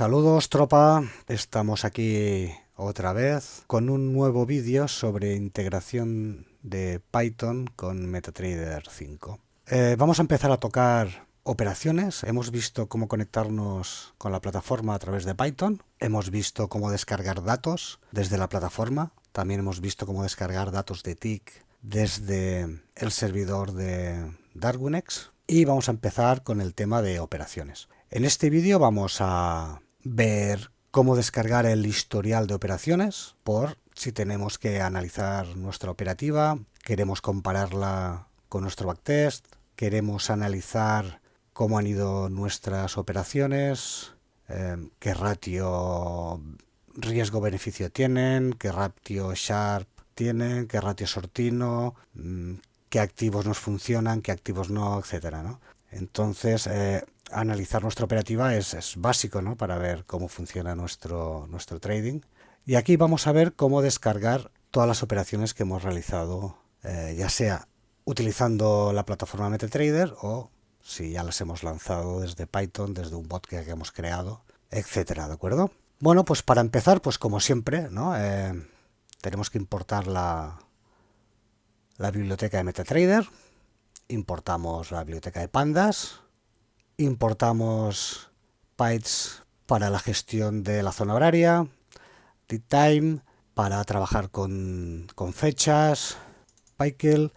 Saludos tropa, estamos aquí otra vez con un nuevo vídeo sobre integración de Python con MetaTrader 5. Vamos a empezar a tocar operaciones. Hemos visto cómo conectarnos con la plataforma a través de Python. Hemos visto cómo descargar datos desde la plataforma. También hemos visto cómo descargar datos de TIC desde el servidor de Darwinex. Y vamos a empezar con el tema de operaciones. En este vídeo vamos a ver cómo descargar el historial de operaciones por si tenemos que analizar nuestra operativa, queremos compararla con nuestro backtest, queremos analizar cómo han ido nuestras operaciones, qué ratio riesgo-beneficio tienen, qué ratio Sharpe tienen, qué ratio Sortino, qué activos nos funcionan, qué activos no, etcétera, ¿no? Entonces, analizar nuestra operativa es básico, ¿no? Para ver cómo funciona nuestro trading. Y aquí vamos a ver cómo descargar todas las operaciones que hemos realizado, ya sea utilizando la plataforma MetaTrader o si ya las hemos lanzado desde Python, desde un bot que hemos creado, etcétera, ¿de acuerdo? Bueno, pues para empezar, pues como siempre, ¿no? Tenemos que importar la biblioteca de MetaTrader, importamos la biblioteca de pandas, importamos Python para la gestión de la zona horaria, DeepTime para trabajar con fechas, Pykel,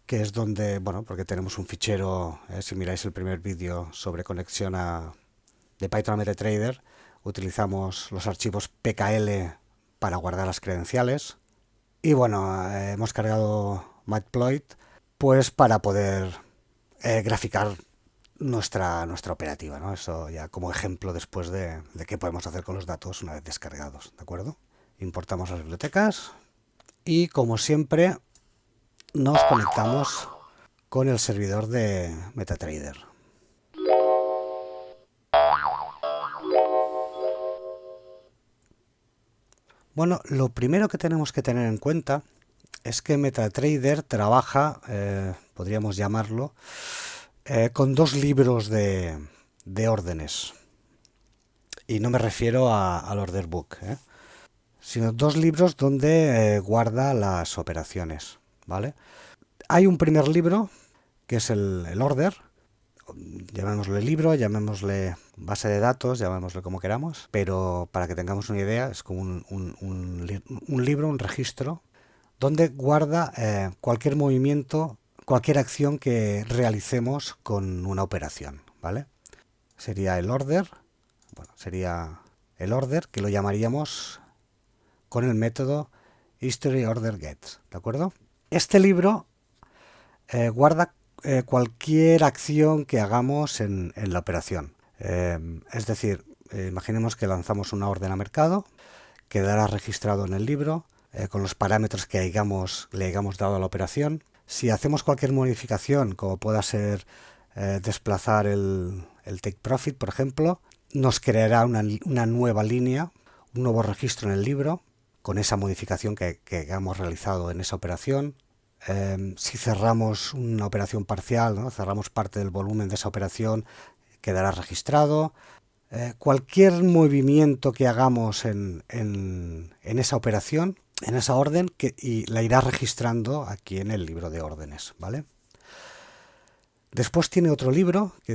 que es donde, bueno, porque tenemos un fichero, si miráis el primer vídeo sobre conexión de Python a MetaTrader, utilizamos los archivos pkl para guardar las credenciales. Y bueno, hemos cargado Matploit pues para poder graficar nuestra operativa, ¿no? Eso ya como ejemplo después de qué podemos hacer con los datos una vez descargados, ¿de acuerdo? Importamos las bibliotecas y como siempre nos conectamos con el servidor de MetaTrader. Bueno, lo primero que tenemos que tener en cuenta es que MetaTrader trabaja, podríamos llamarlo, con dos libros de órdenes. Y no me refiero al order book, sino dos libros donde guarda las operaciones, ¿vale? Hay un primer libro que es el order, llamémosle libro, llamémosle base de datos, llamémosle como queramos, pero para que tengamos una idea es como un libro, un registro, donde guarda cualquier movimiento, cualquier acción que realicemos con una operación, ¿vale? Sería el order, que lo llamaríamos con el método history_order_get, ¿de acuerdo? Este libro guarda cualquier acción que hagamos en la operación. Es decir, imaginemos que lanzamos una orden a mercado, quedará registrado en el libro con los parámetros que le hayamos dado a la operación. Si hacemos cualquier modificación, como pueda ser desplazar el take profit, por ejemplo, nos creará una nueva línea, un nuevo registro en el libro con esa modificación que hayamos realizado en esa operación. Si cerramos una operación parcial, ¿no? Cerramos parte del volumen de esa operación, quedará registrado. Cualquier movimiento que hagamos en esa operación, en esa orden, y la irá registrando aquí en el libro de órdenes, ¿vale? Después tiene otro libro, que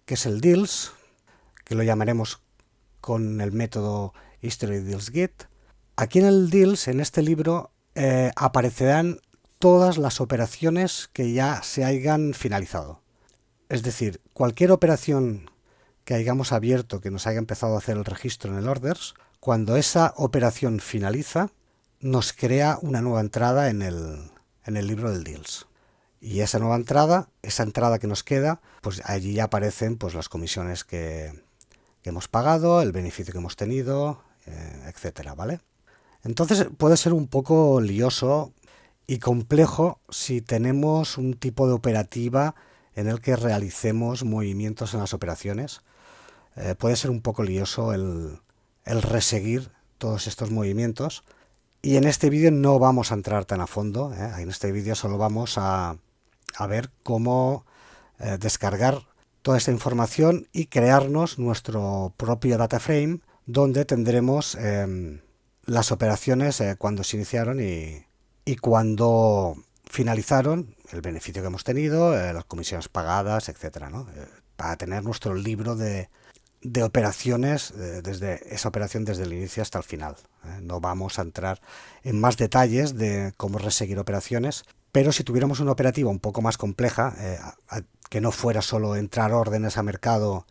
es el deals, que lo llamaremos con el método history_deals_get. Aquí en el deals, en este libro, aparecerán todas las operaciones que ya se hayan finalizado. Es decir, cualquier operación que hayamos abierto, que nos haya empezado a hacer el registro en el orders, cuando esa operación finaliza, nos crea una nueva entrada en el libro del deals. Y esa nueva entrada, esa entrada que nos queda, pues allí ya aparecen pues las comisiones que hemos pagado, el beneficio que hemos tenido, etcétera, ¿vale? Entonces puede ser un poco lioso y complejo si tenemos un tipo de operativa en el que realicemos movimientos en las operaciones. Puede ser un poco lioso el reseguir todos estos movimientos. Y en este vídeo no vamos a entrar tan a fondo. En este vídeo solo vamos a ver cómo descargar toda esta información y crearnos nuestro propio data frame donde tendremos las operaciones cuando se iniciaron y cuando finalizaron, el beneficio que hemos tenido, las comisiones pagadas, etcétera, ¿no? Para tener nuestro libro de operaciones, desde esa operación desde el inicio hasta el final. No vamos a entrar en más detalles de cómo reseguir operaciones, pero si tuviéramos una operativa un poco más compleja, que no fuera solo entrar órdenes a mercado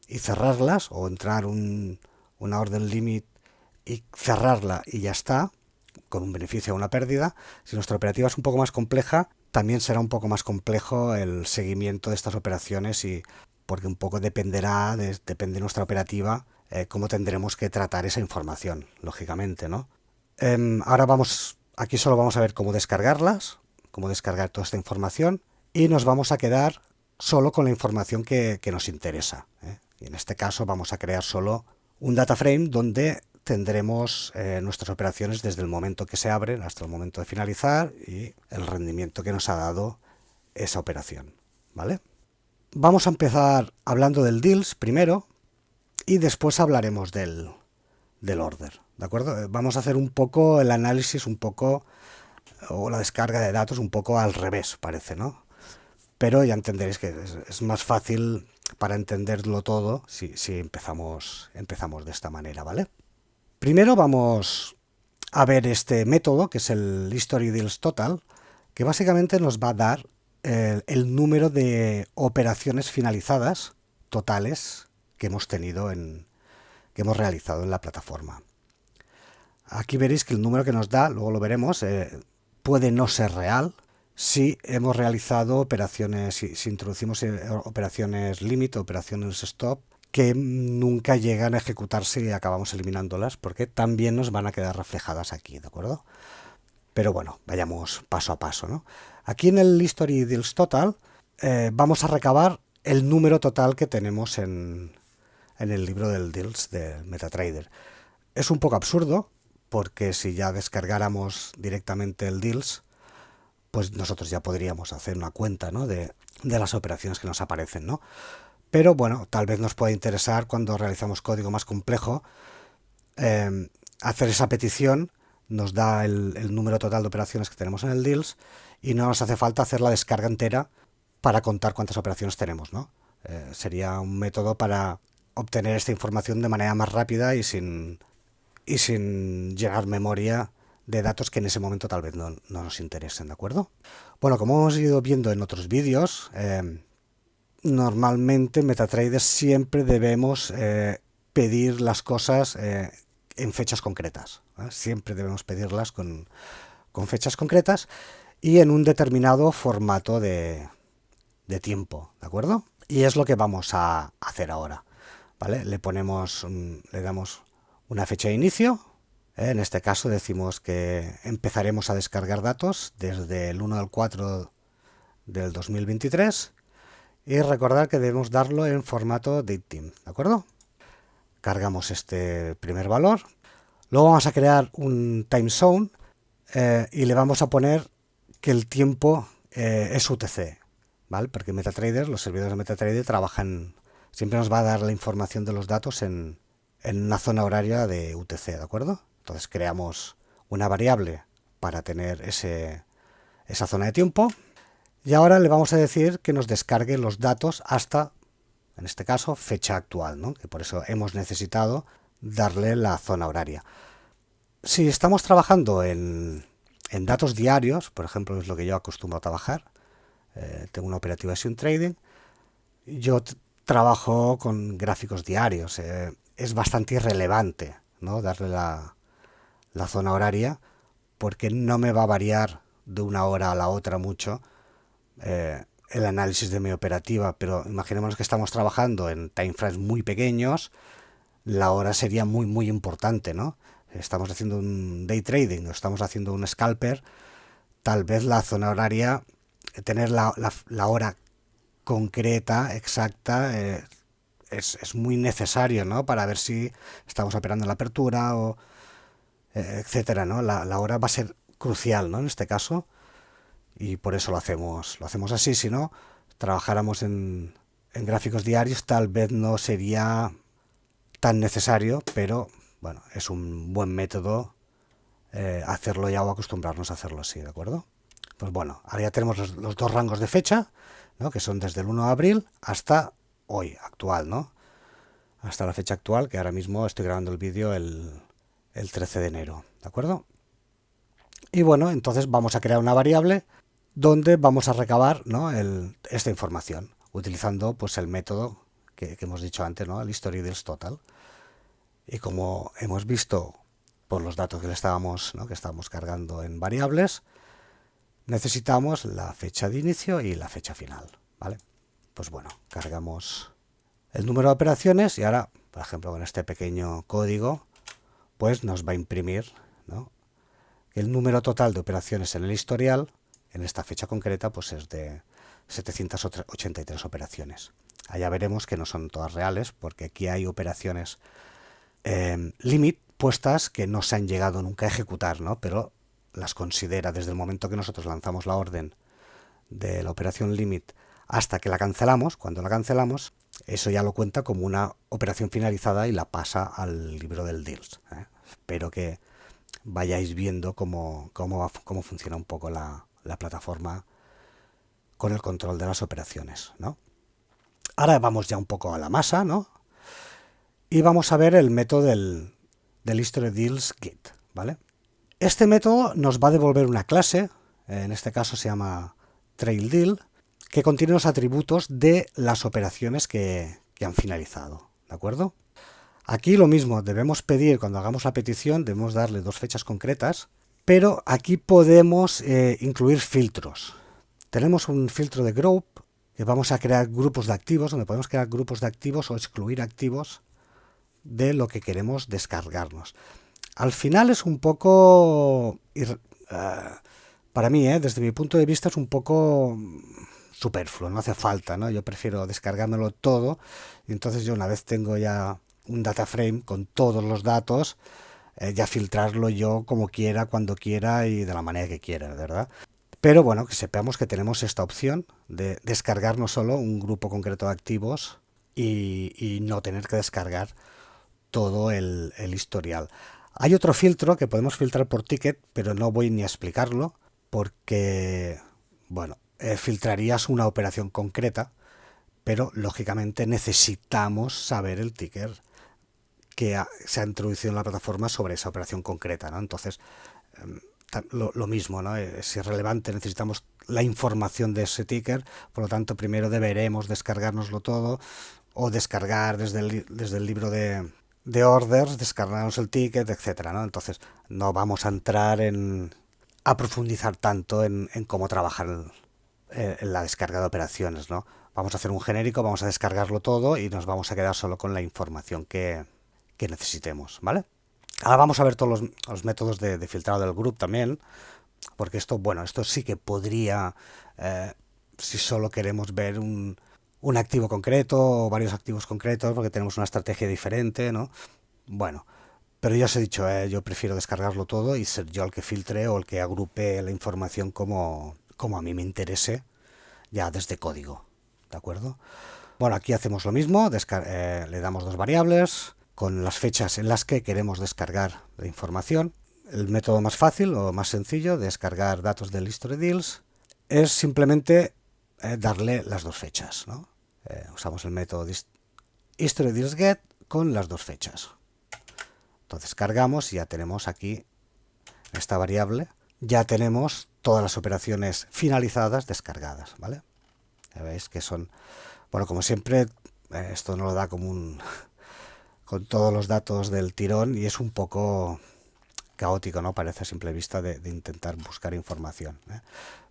y cerrarlas, o entrar una orden limit y cerrarla y ya está, con un beneficio o una pérdida, si nuestra operativa es un poco más compleja, también será un poco más complejo el seguimiento de estas operaciones y porque un poco dependerá, depende de nuestra operativa, cómo tendremos que tratar esa información, lógicamente, ¿no? Ahora aquí solo vamos a ver cómo descargarlas, cómo descargar toda esta información y nos vamos a quedar solo con la información que nos interesa, ¿eh? Y en este caso vamos a crear solo un data frame donde tendremos nuestras operaciones desde el momento que se abren hasta el momento de finalizar y el rendimiento que nos ha dado esa operación, ¿vale? Vamos a empezar hablando del deals primero y después hablaremos del order, ¿de acuerdo? Vamos a hacer un poco el análisis, o la descarga de datos un poco al revés, parece, ¿no? Pero ya entenderéis que es más fácil para entenderlo todo si empezamos de esta manera, ¿vale? Primero vamos a ver este método, que es el History Deals Total, que básicamente nos va a dar el número de operaciones finalizadas totales que hemos tenido que hemos realizado en la plataforma. Aquí veréis que el número que nos da, luego lo veremos, puede no ser real si hemos realizado operaciones, si introducimos operaciones limit, operaciones stop, que nunca llegan a ejecutarse y acabamos eliminándolas porque también nos van a quedar reflejadas aquí, ¿de acuerdo? Pero bueno, vayamos paso a paso, ¿no? Aquí en el History Deals Total vamos a recabar el número total que tenemos en el libro del Deals de MetaTrader. Es un poco absurdo porque si ya descargáramos directamente el Deals, pues nosotros ya podríamos hacer una cuenta, ¿no? de las operaciones que nos aparecen, ¿no? Pero bueno, tal vez nos pueda interesar cuando realizamos código más complejo hacer esa petición. Nos da el número total de operaciones que tenemos en el Deals y no nos hace falta hacer la descarga entera para contar cuántas operaciones tenemos, ¿no? Sería un método para obtener esta información de manera más rápida y sin llenar memoria de datos que en ese momento tal vez no nos interesen, ¿de acuerdo? Bueno, como hemos ido viendo en otros vídeos, normalmente en MetaTrader siempre debemos pedir las cosas en fechas concretas, ¿eh? Siempre debemos pedirlas con fechas concretas y en un determinado formato de tiempo, ¿de acuerdo? Y es lo que vamos a hacer ahora, ¿vale? Le damos una fecha de inicio. En este caso decimos que empezaremos a descargar datos desde el 1 del 4 del 2023 y recordar que debemos darlo en formato datetime, ¿de acuerdo? Cargamos este primer valor. Luego vamos a crear un time zone y le vamos a poner que el tiempo es UTC, ¿vale? Porque MetaTrader, los servidores de MetaTrader siempre nos va a dar la información de los datos en una zona horaria de UTC, ¿de acuerdo? Entonces creamos una variable para tener esa zona de tiempo y ahora le vamos a decir que nos descargue los datos hasta, en este caso, fecha actual, ¿no? Que por eso hemos necesitado darle la zona horaria. Si estamos trabajando en datos diarios, por ejemplo, es lo que yo acostumbro a trabajar, tengo una operativa de swing trading, yo trabajo con gráficos diarios, es bastante irrelevante, ¿no? Darle la zona horaria porque no me va a variar de una hora a la otra mucho el análisis de mi operativa, pero imaginémonos que estamos trabajando en timeframes muy pequeños, la hora sería muy muy importante, ¿no? Estamos haciendo un day trading o estamos haciendo un scalper, tal vez la zona horaria, tener la hora concreta, exacta, es muy necesario, ¿no? Para ver si estamos operando en la apertura o etcétera, ¿no? La hora va a ser crucial, ¿no? En este caso, y por eso lo hacemos así. Si no, trabajáramos en en gráficos diarios tal vez no sería tan necesario, pero bueno, es un buen método hacerlo ya o acostumbrarnos a hacerlo así, ¿de acuerdo? Pues bueno, ahora ya tenemos los dos rangos de fecha, ¿no? Que son desde el 1 de abril hasta hoy, actual, ¿no? Hasta la fecha actual, que ahora mismo estoy grabando el vídeo el 13 de enero, ¿de acuerdo? Y bueno, entonces vamos a crear una variable donde vamos a recabar, ¿no? esta información, utilizando pues el método que hemos dicho antes, ¿no? El history deals total. Y como hemos visto por los datos que estábamos cargando en variables, necesitamos la fecha de inicio y la fecha final, ¿vale? Pues bueno, cargamos el número de operaciones y ahora, por ejemplo, con este pequeño código, pues nos va a imprimir, ¿no? El número total de operaciones en el historial, en esta fecha concreta, pues es de 783 operaciones. Allá veremos que no son todas reales, porque aquí hay operaciones limit puestas que no se han llegado nunca a ejecutar, ¿no? Pero las considera desde el momento que nosotros lanzamos la orden de la operación limit hasta que la cancelamos. Cuando la cancelamos, eso ya lo cuenta como una operación finalizada y la pasa al libro del deals, ¿eh? Espero que vayáis viendo cómo funciona un poco la plataforma con el control de las operaciones, ¿no? Ahora vamos ya un poco a la masa, ¿no? Y vamos a ver el método del history deals get, ¿vale? Este método nos va a devolver una clase, en este caso se llama trail deal, que contiene los atributos de las operaciones que han finalizado, ¿de acuerdo? Aquí lo mismo, debemos pedir, cuando hagamos la petición, debemos darle dos fechas concretas, pero aquí podemos incluir filtros. Tenemos un filtro de group, que vamos a crear grupos de activos, donde podemos crear grupos de activos o excluir activos de lo que queremos descargarnos. Al final es un poco, para mí, desde mi punto de vista, es un poco superfluo, no hace falta, ¿no? Yo prefiero descargármelo todo y entonces yo una vez tengo ya un data frame con todos los datos, ya filtrarlo yo como quiera, cuando quiera y de la manera que quiera, ¿verdad? Pero bueno, que sepamos que tenemos esta opción de descargarnos solo un grupo concreto de activos y no tener que descargar todo el historial. Hay otro filtro que podemos filtrar por ticket, pero no voy ni a explicarlo porque, bueno, filtrarías una operación concreta, pero lógicamente necesitamos saber el ticker que se ha introducido en la plataforma sobre esa operación concreta, ¿no? Entonces, lo mismo, ¿no? Es irrelevante, necesitamos la información de ese ticker, por lo tanto, primero deberemos descargárnoslo todo o descargar desde el libro de orders, descargarnos el ticket, etcétera, ¿no? Entonces, no vamos a entrar a profundizar tanto en cómo trabajar en la descarga de operaciones, ¿no? Vamos a hacer un genérico, vamos a descargarlo todo y nos vamos a quedar solo con la información que necesitemos, ¿vale? Ahora vamos a ver todos los métodos de filtrado del group también, porque esto sí que podría, si solo queremos ver un activo concreto o varios activos concretos, porque tenemos una estrategia diferente, ¿no? Bueno, pero ya os he dicho, yo prefiero descargarlo todo y ser yo el que filtre o el que agrupe la información como a mí me interese, ya desde código, ¿de acuerdo? Bueno, aquí hacemos lo mismo, le damos dos variables con las fechas en las que queremos descargar la información. El método más fácil o más sencillo de descargar datos del history deals es simplemente darle las dos fechas, ¿no? Usamos el método history deals get con las dos fechas. Entonces cargamos y ya tenemos aquí esta variable, ya tenemos todas las operaciones finalizadas descargadas, ¿vale? Ya veis que son, bueno, como siempre, esto no lo da como con todos los datos del tirón y es un poco caótico, ¿no? Parece a simple vista de intentar buscar información, ¿eh?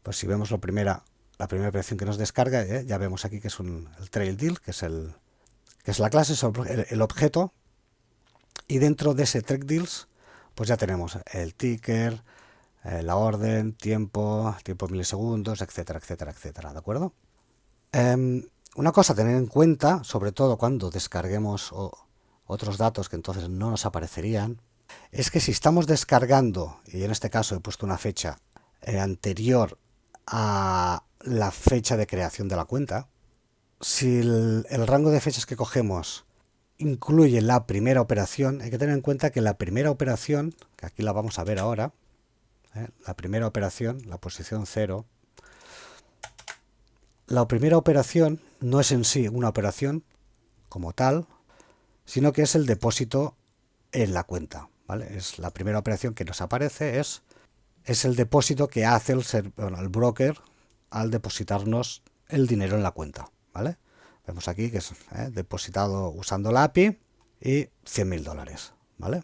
Pues si vemos la primera operación que nos descarga, ya vemos aquí que es el trail deal, que es la clase, es el objeto, y dentro de ese trail deals, pues ya tenemos el ticker, la orden, tiempo milisegundos, etcétera, etcétera, etcétera, ¿de acuerdo? Una cosa a tener en cuenta, sobre todo cuando descarguemos otros datos que entonces no nos aparecerían, es que si estamos descargando, y en este caso he puesto una fecha anterior a la fecha de creación de la cuenta, si el rango de fechas que cogemos incluye la primera operación, hay que tener en cuenta que la primera operación, que aquí la vamos a ver ahora, la primera operación, la posición 0, la primera operación no es en sí una operación como tal, sino que es el depósito en la cuenta, ¿vale? Es la primera operación que nos aparece, es el depósito que hace el broker al depositarnos el dinero en la cuenta, ¿vale? Vemos aquí que es depositado usando la API y 100.000 dólares, ¿vale?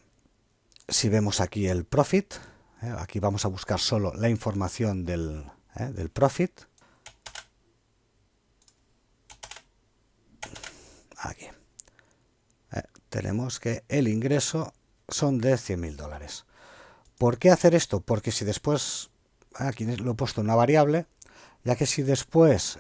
Si vemos aquí el profit, aquí vamos a buscar solo la información del profit. Aquí. Tenemos que el ingreso son de 100.000 dólares. ¿Por qué hacer esto? Porque si después, aquí lo he puesto una variable, ya que si después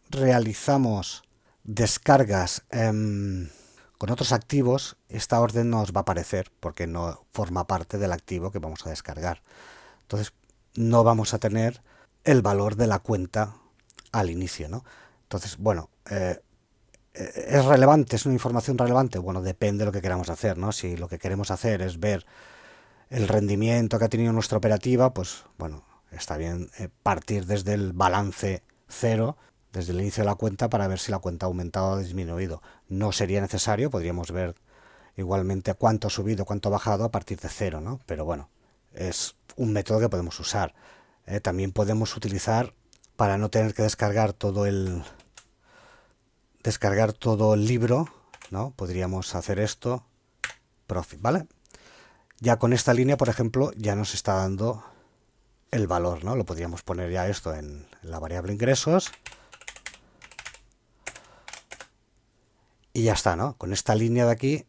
realizamos descargas con otros activos, esta orden nos va a aparecer porque no forma parte del activo que vamos a descargar. Entonces no vamos a tener el valor de la cuenta al inicio, ¿no? Entonces, bueno, ¿es relevante? ¿Es una información relevante? Bueno, depende de lo que queramos hacer, ¿no? Si lo que queremos hacer es ver el rendimiento que ha tenido nuestra operativa, pues bueno, está bien partir desde el balance 0, desde el inicio de la cuenta, para ver si la cuenta ha aumentado o disminuido. No sería necesario, podríamos ver igualmente cuánto ha subido, cuánto ha bajado a partir de 0, ¿no? Pero bueno, es un método que podemos usar. También podemos utilizar, para no tener que descargar todo el libro, ¿no? Podríamos hacer esto, profit, ¿vale? Ya con esta línea, por ejemplo, ya nos está dando el valor, ¿no? Lo podríamos poner ya esto en la variable ingresos. Y ya está, ¿no? Con esta línea de aquí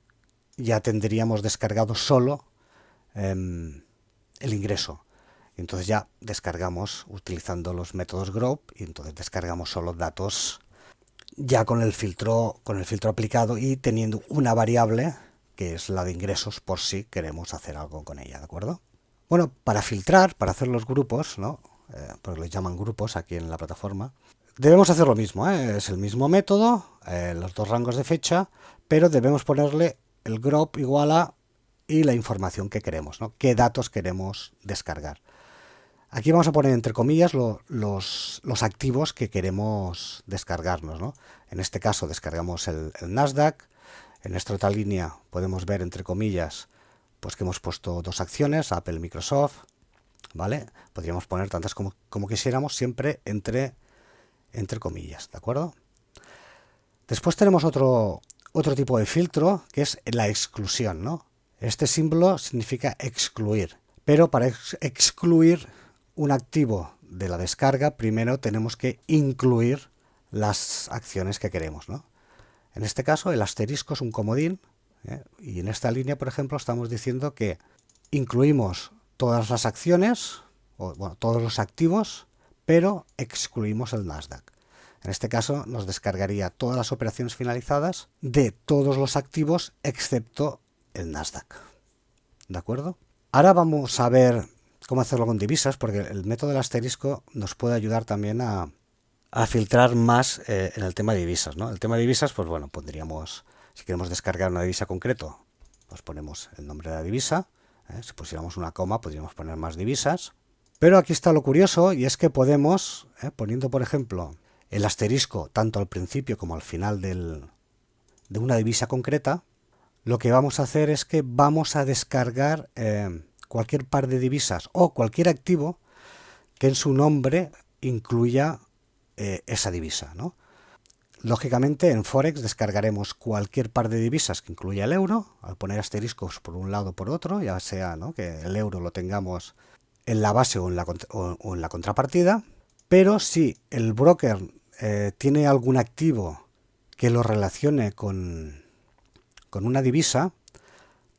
ya tendríamos descargado solo el ingreso. Entonces ya descargamos utilizando los métodos group y entonces descargamos solo datos ya con el filtro aplicado y teniendo una variable que es la de ingresos por si queremos hacer algo con ella, ¿de acuerdo? Bueno, para filtrar, para hacer los grupos, ¿no? Porque los llaman grupos aquí en la plataforma, debemos hacer lo mismo, es el mismo método, los dos rangos de fecha, pero debemos ponerle el group igual a y la información que queremos, ¿no? Qué datos queremos descargar. Aquí vamos a poner entre comillas los activos que queremos descargarnos, ¿no? En este caso descargamos el Nasdaq. En esta otra línea podemos ver entre comillas pues que hemos puesto dos acciones, Apple, Microsoft, ¿vale? Podríamos poner tantas como quisiéramos, siempre entre comillas, ¿de acuerdo? Después tenemos otro tipo de filtro que es la exclusión, ¿no? Este símbolo significa excluir, pero para excluir un activo de la descarga, primero tenemos que incluir las acciones que queremos, ¿no? En este caso, el asterisco es un comodín, y en esta línea, por ejemplo, estamos diciendo que incluimos todas las acciones, o bueno, todos los activos, pero excluimos el Nasdaq. En este caso, nos descargaría todas las operaciones finalizadas de todos los activos, excepto el Nasdaq. ¿De acuerdo? Ahora vamos a ver cómo hacerlo con divisas, porque el método del asterisco nos puede ayudar también a filtrar más en el tema de divisas, ¿no? El tema de divisas, pues bueno, pondríamos, si queremos descargar una divisa concreto, pues ponemos el nombre de la divisa. Si pusiéramos una coma, podríamos poner más divisas. Pero aquí está lo curioso, y es que podemos, poniendo por ejemplo el asterisco tanto al principio como al final de una divisa concreta, lo que vamos a hacer es que vamos a descargar cualquier par de divisas o cualquier activo que en su nombre incluya esa divisa, ¿no? Lógicamente en Forex descargaremos cualquier par de divisas que incluya el euro, al poner asteriscos por un lado o por otro, ya sea, ¿no?, que el euro lo tengamos en la base o en la contrapartida. Pero si el broker tiene algún activo que lo relacione con una divisa,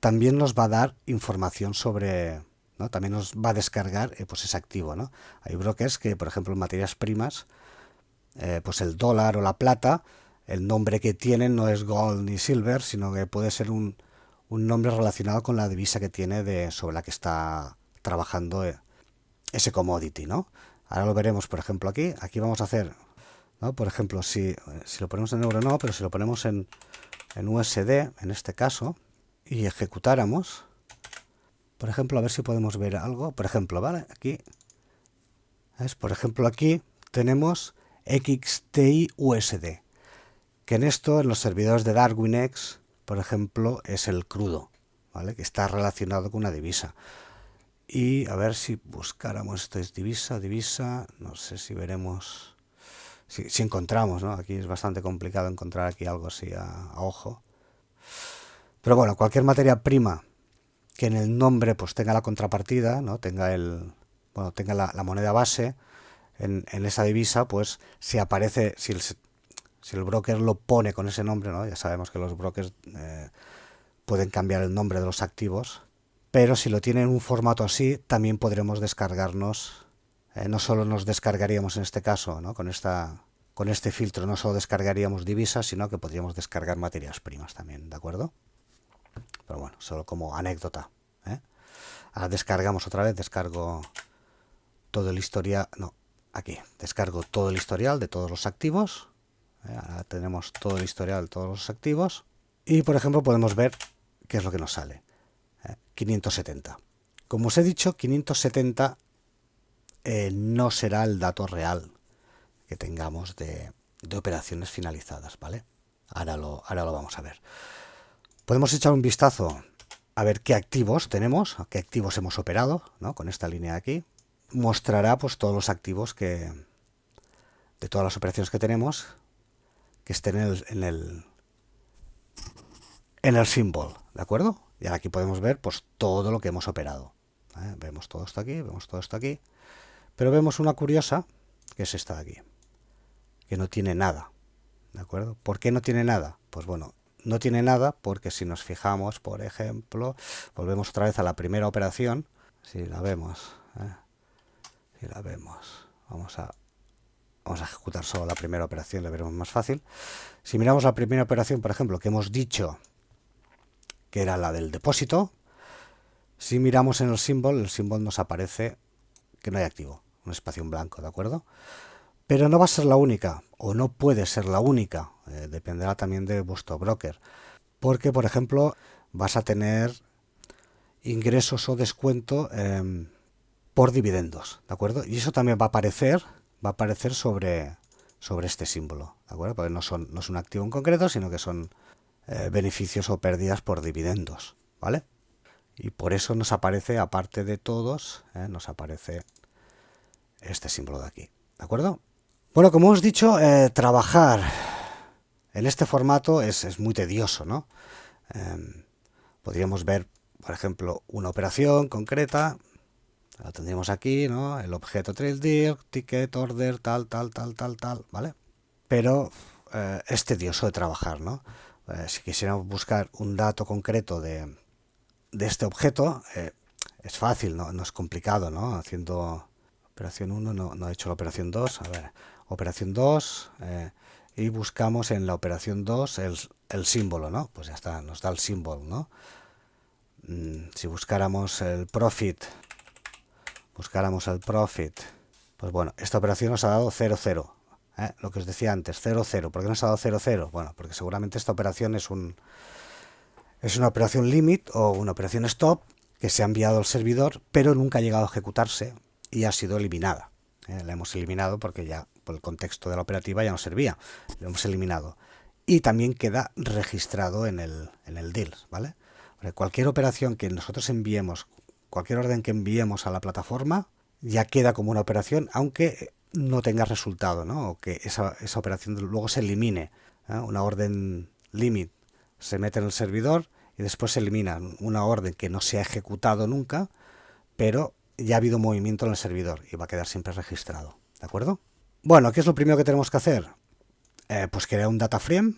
también nos va a dar información sobre, ¿no? También nos va a descargar pues ese activo, ¿no? Hay brokers que, por ejemplo, en materias primas, pues el dólar o la plata, el nombre que tienen no es gold ni silver, sino que puede ser un nombre relacionado con la divisa que tiene sobre la que está trabajando ese commodity, ¿no? Ahora lo veremos, por ejemplo, aquí. Aquí vamos a hacer ¿no? Por ejemplo, si lo ponemos en euro no, pero si lo ponemos en USD, en este caso, y ejecutáramos, por ejemplo, a ver si podemos ver algo. Por ejemplo, ¿vale? Aquí, ¿ves? Por ejemplo, aquí tenemos XTI USD, que en esto, en los servidores de DarwinX, por ejemplo, es el crudo, ¿vale? Que está relacionado con una divisa. Y a ver si buscáramos, esto es divisa, no sé si veremos, si encontramos, ¿no? Aquí es bastante complicado encontrar aquí algo así a ojo. Pero bueno, cualquier materia prima que en el nombre pues tenga la contrapartida, ¿no? Tenga tenga la moneda base en esa divisa, pues si aparece, si el broker lo pone con ese nombre, ¿no? Ya sabemos que los brokers pueden cambiar el nombre de los activos, pero si lo tiene en un formato así, también podremos descargarnos, no solo nos descargaríamos en este caso, ¿no? Con este filtro no solo descargaríamos divisas, sino que podríamos descargar materias primas también, ¿de acuerdo? Pero bueno, solo como anécdota, ¿eh? Ahora descargamos otra vez, descargo todo el historial, no, aquí, descargo todo el historial de todos los activos, ahora tenemos todo el historial de todos los activos, y por ejemplo podemos ver qué es lo que nos sale, 570. Como os he dicho, 570 no será el dato real que tengamos de operaciones finalizadas, ¿vale? Ahora lo vamos a ver. Podemos echar un vistazo a ver qué activos tenemos, qué activos hemos operado, ¿no? Con esta línea de aquí. Mostrará pues todos los activos de todas las operaciones que tenemos que estén en el symbol, ¿de acuerdo? Y ahora aquí podemos ver pues todo lo que hemos operado. Vemos todo esto aquí, vemos todo esto aquí, pero vemos una curiosa, que es esta de aquí, que no tiene nada, ¿de acuerdo? ¿Por qué no tiene nada? Pues bueno, no tiene nada porque si nos fijamos, por ejemplo, volvemos otra vez a la primera operación, si la vemos, vamos a ejecutar solo la primera operación, la veremos más fácil. Si miramos la primera operación, por ejemplo, que hemos dicho que era la del depósito, si miramos en el symbol nos aparece que no hay activo, un espacio en blanco, ¿de acuerdo? Pero no va a ser la única, o no puede ser la única, dependerá también de vuestro broker, porque, por ejemplo, vas a tener ingresos o descuento por dividendos, ¿de acuerdo? Y eso también va a aparecer sobre este símbolo, ¿de acuerdo? Porque no es un activo en concreto, sino que son beneficios o pérdidas por dividendos, ¿vale? Y por eso nos aparece, aparte de todos, nos aparece este símbolo de aquí, ¿de acuerdo? Bueno, como os he dicho, trabajar en este formato es muy tedioso, ¿no? Podríamos ver, por ejemplo, una operación concreta, la tendríamos aquí, ¿no? El objeto trail deal, ticket, order, tal, ¿vale? Pero es tedioso de trabajar, ¿no? Si quisiéramos buscar un dato concreto de este objeto, es fácil, ¿no? No es complicado, ¿no? Haciendo operación 1, no he hecho la operación 2, a ver, operación 2, y buscamos en la operación 2 el símbolo, ¿no? Pues ya está, nos da el símbolo, ¿no? Si buscáramos el profit, pues bueno, esta operación nos ha dado 0,0. Lo que os decía antes, 0,0. ¿Por qué nos ha dado 0,0? Bueno, porque seguramente esta operación es una operación limit o una operación stop que se ha enviado al servidor, pero nunca ha llegado a ejecutarse y ha sido eliminada. La hemos eliminado porque ya por el contexto de la operativa ya no servía. La hemos eliminado. Y también queda registrado en el deal, ¿vale? Cualquier operación que nosotros enviemos, cualquier orden que enviemos a la plataforma, ya queda como una operación, aunque no tenga resultado, ¿no? O que esa operación luego se elimine. Una orden limit se mete en el servidor y después se elimina una orden que no se ha ejecutado nunca, pero ya ha habido movimiento en el servidor y va a quedar siempre registrado, ¿de acuerdo? Bueno, ¿qué es lo primero que tenemos que hacer? Pues crear un data frame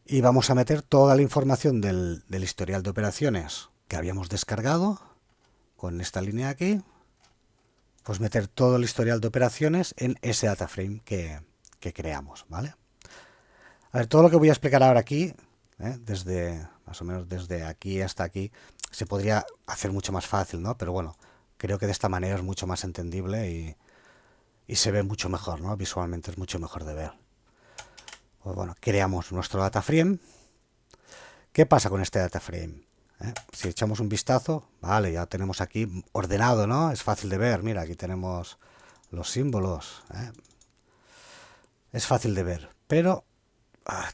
y vamos a meter toda la información del historial de operaciones que habíamos descargado con esta línea aquí, pues meter todo el historial de operaciones en ese data frame que creamos, ¿vale? A ver, todo lo que voy a explicar ahora aquí, desde más o menos desde aquí hasta aquí, se podría hacer mucho más fácil, ¿no? Pero bueno, creo que de esta manera es mucho más entendible y se ve mucho mejor, ¿no? Visualmente es mucho mejor de ver. Pues bueno, creamos nuestro data frame. ¿Qué pasa con este data frame? Si echamos un vistazo, vale, ya tenemos aquí ordenado, ¿no? Es fácil de ver, mira, aquí tenemos los símbolos. Es fácil de ver, pero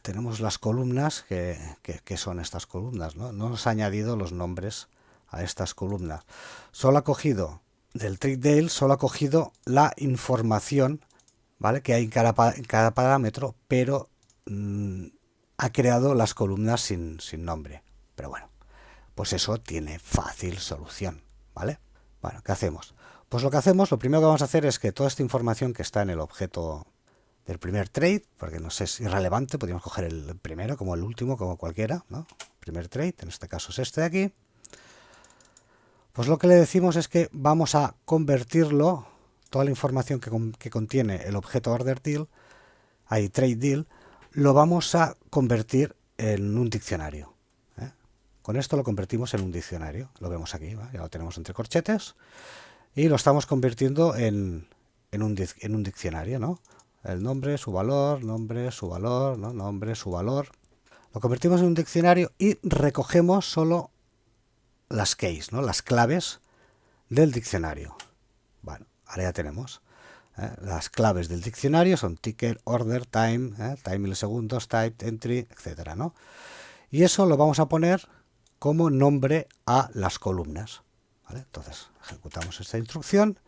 tenemos las columnas, que son estas columnas, ¿no? No nos ha añadido los nombres a estas columnas. Solo ha cogido, del TradeDale, solo ha cogido la información, ¿vale?, que hay en cada parámetro, pero ha creado las columnas sin nombre. Pero bueno, pues eso tiene fácil solución, ¿vale? Bueno, ¿qué hacemos? Pues lo primero que vamos a hacer es que toda esta información que está en el objeto del primer trade, porque no sé, es irrelevante, podríamos coger el primero como el último, como cualquiera, ¿no? Primer trade, en este caso es este de aquí. Pues lo que le decimos es que vamos a convertirlo, toda la información que contiene el objeto order deal, ahí trade deal, lo vamos a convertir en un diccionario. Con esto lo convertimos en un diccionario. Lo vemos aquí, ¿va? Ya lo tenemos entre corchetes. Y lo estamos convirtiendo en un diccionario, ¿no? El nombre, su valor, nombre, su valor, ¿no? Nombre, su valor. Lo convertimos en un diccionario y recogemos solo las keys, ¿no? Las claves del diccionario. Bueno, ahora ya tenemos. Las claves del diccionario son ticker, order, time, time milisegundos, type, entry, etcétera, ¿no? Y eso lo vamos a poner como nombre a las columnas, ¿vale? Entonces ejecutamos esta instrucción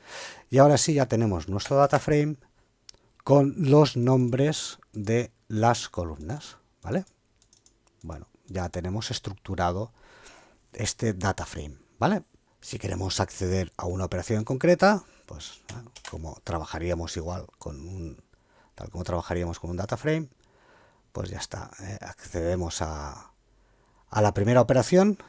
y ahora sí ya tenemos nuestro data frame con los nombres de las columnas, ¿vale? Bueno, ya tenemos estructurado este data frame, ¿vale? Si queremos acceder a una operación concreta, pues como trabajaríamos igual tal como trabajaríamos con un data frame, pues ya está. Accedemos a la primera operación.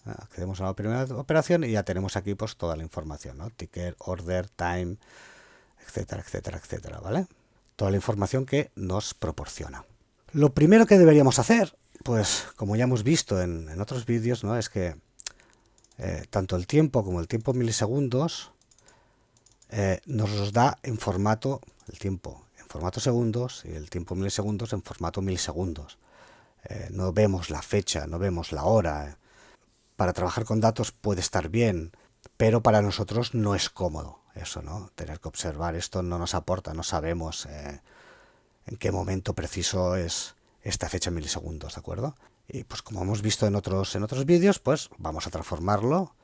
Accedemos a la primera operación y ya tenemos aquí pues toda la información, ¿no? Ticker, order, time, etcétera, etcétera, etcétera, ¿vale? Toda la información que nos proporciona. Lo primero que deberíamos hacer, pues como ya hemos visto en otros vídeos, ¿no?, es que tanto el tiempo como el tiempo en milisegundos nos los da en formato, el tiempo en formato segundos y el tiempo en milisegundos en formato milisegundos. No vemos la fecha, no vemos la hora. Para trabajar con datos puede estar bien, pero para nosotros no es cómodo eso, ¿no? Tener que observar esto no nos aporta, no sabemos en qué momento preciso es esta fecha en milisegundos, ¿de acuerdo? Y pues como hemos visto en otros vídeos, pues vamos a transformarlo,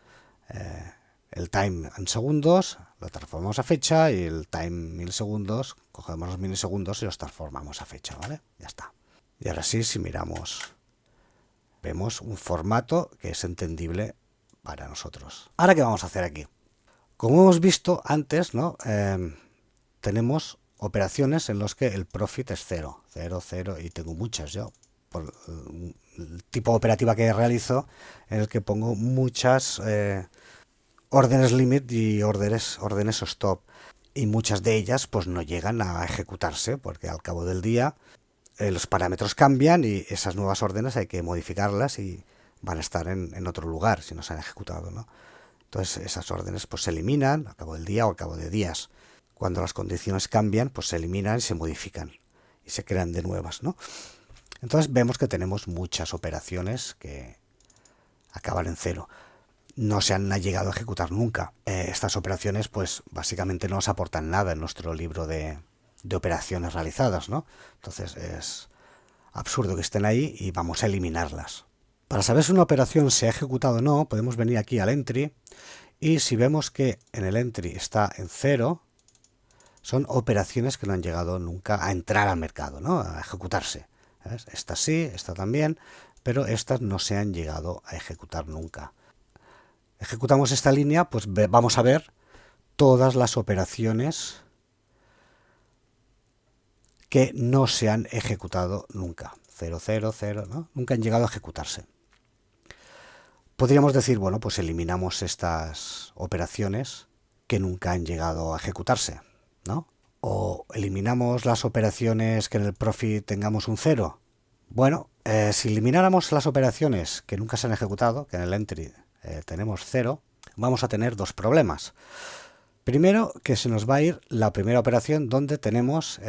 el time en segundos, lo transformamos a fecha, y el time en milisegundos, cogemos los milisegundos y los transformamos a fecha, ¿vale? Ya está. Y ahora sí, si miramos, vemos un formato que es entendible para nosotros. Ahora, ¿qué vamos a hacer aquí? Como hemos visto antes, ¿no? Tenemos operaciones en las que el profit es 0, 0, 0, y tengo muchas yo, por el tipo operativa que realizo, en el que pongo muchas órdenes limit y órdenes stop, y muchas de ellas pues no llegan a ejecutarse, porque al cabo del día los parámetros cambian y esas nuevas órdenes hay que modificarlas y van a estar en otro lugar si no se han ejecutado, ¿no? Entonces esas órdenes pues se eliminan al cabo del día o al cabo de días. Cuando las condiciones cambian, pues se eliminan y se modifican y se crean de nuevas, ¿no? Entonces vemos que tenemos muchas operaciones que acaban en 0. No se han llegado a ejecutar nunca. Estas operaciones pues básicamente no nos aportan nada en nuestro libro de operaciones realizadas, ¿no? Entonces es absurdo que estén ahí y vamos a eliminarlas. Para saber si una operación se ha ejecutado o no, podemos venir aquí al entry, y si vemos que en el entry está en 0, son operaciones que no han llegado nunca a entrar al mercado, ¿no?, a ejecutarse. ¿Ves? Esta sí, esta también, pero estas no se han llegado a ejecutar nunca. Ejecutamos esta línea, pues vamos a ver todas las operaciones que no se han ejecutado nunca. 0, 0, 0, ¿no? Nunca han llegado a ejecutarse. Podríamos decir, bueno, pues eliminamos estas operaciones que nunca han llegado a ejecutarse, ¿no? O eliminamos las operaciones que en el profit tengamos un 0. Bueno, si elimináramos las operaciones que nunca se han ejecutado, que en el entry tenemos 0, vamos a tener dos problemas. Primero, que se nos va a ir la primera operación donde tenemos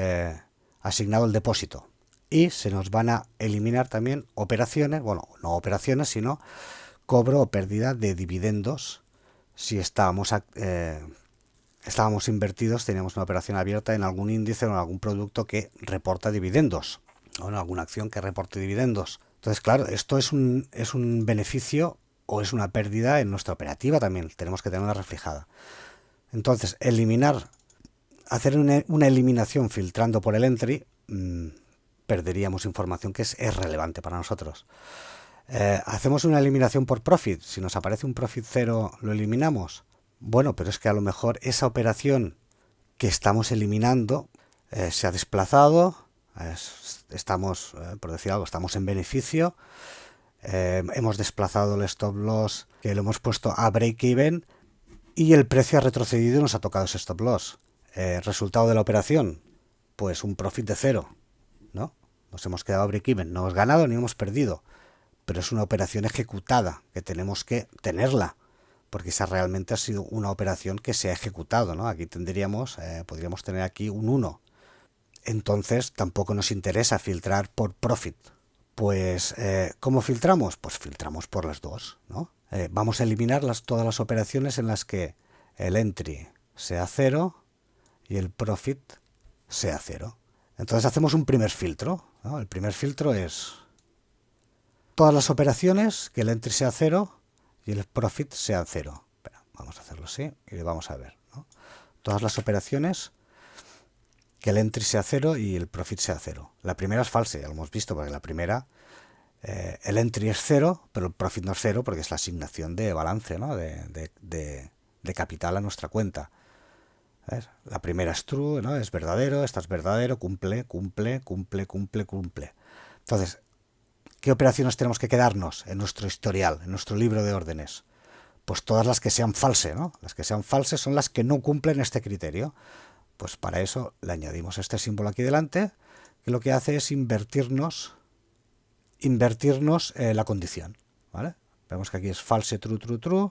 asignado el depósito. y se nos van a eliminar también operaciones, bueno, no operaciones, sino cobro o pérdida de dividendos si estábamos invertidos, teníamos una operación abierta en algún índice o en algún producto que reporta dividendos o en alguna acción que reporte dividendos. Entonces, claro, esto es un beneficio o es una pérdida en nuestra operativa también, tenemos que tenerla reflejada. Entonces, hacer una eliminación filtrando por el entry, perderíamos información que es relevante para nosotros. Hacemos una eliminación por profit, si nos aparece un profit cero, ¿lo eliminamos? Bueno, pero es que a lo mejor esa operación que estamos eliminando se ha desplazado, estamos, por decir algo, estamos en beneficio, hemos desplazado el stop loss que lo hemos puesto a break even y el precio ha retrocedido y nos ha tocado ese stop loss. Resultado de la operación, pues un profit de cero, ¿no? Nos hemos quedado a break even, no hemos ganado ni hemos perdido, pero es una operación ejecutada que tenemos que tenerla, porque esa realmente ha sido una operación que se ha ejecutado, ¿no? Aquí podríamos tener aquí un 1. Entonces tampoco nos interesa filtrar por profit. Pues, ¿cómo filtramos? Pues filtramos por las dos, ¿no? Vamos a eliminar todas las operaciones en las que el entry sea 0 y el profit sea 0. Entonces hacemos un primer filtro, ¿no? El primer filtro es todas las operaciones que el entry sea 0 y el profit sea 0. Espera, vamos a hacerlo así y vamos a ver, ¿no? Todas las operaciones que el entry sea 0 y el profit sea 0. La primera es falsa, ya lo hemos visto, porque la primera, el entry es 0, pero el profit no es 0 porque es la asignación de balance, ¿no? de capital a nuestra cuenta. ¿Ves? La primera es true, ¿no? Es verdadero, esta es verdadero, cumple. Entonces, ¿qué operaciones tenemos que quedarnos en nuestro historial, en nuestro libro de órdenes? Pues todas las que sean falsas, ¿no? Las que sean falsas son las que no cumplen este criterio. Pues para eso le añadimos este símbolo aquí delante, que lo que hace es invertirnos la condición, ¿vale? Vemos que aquí es false, true, true, true,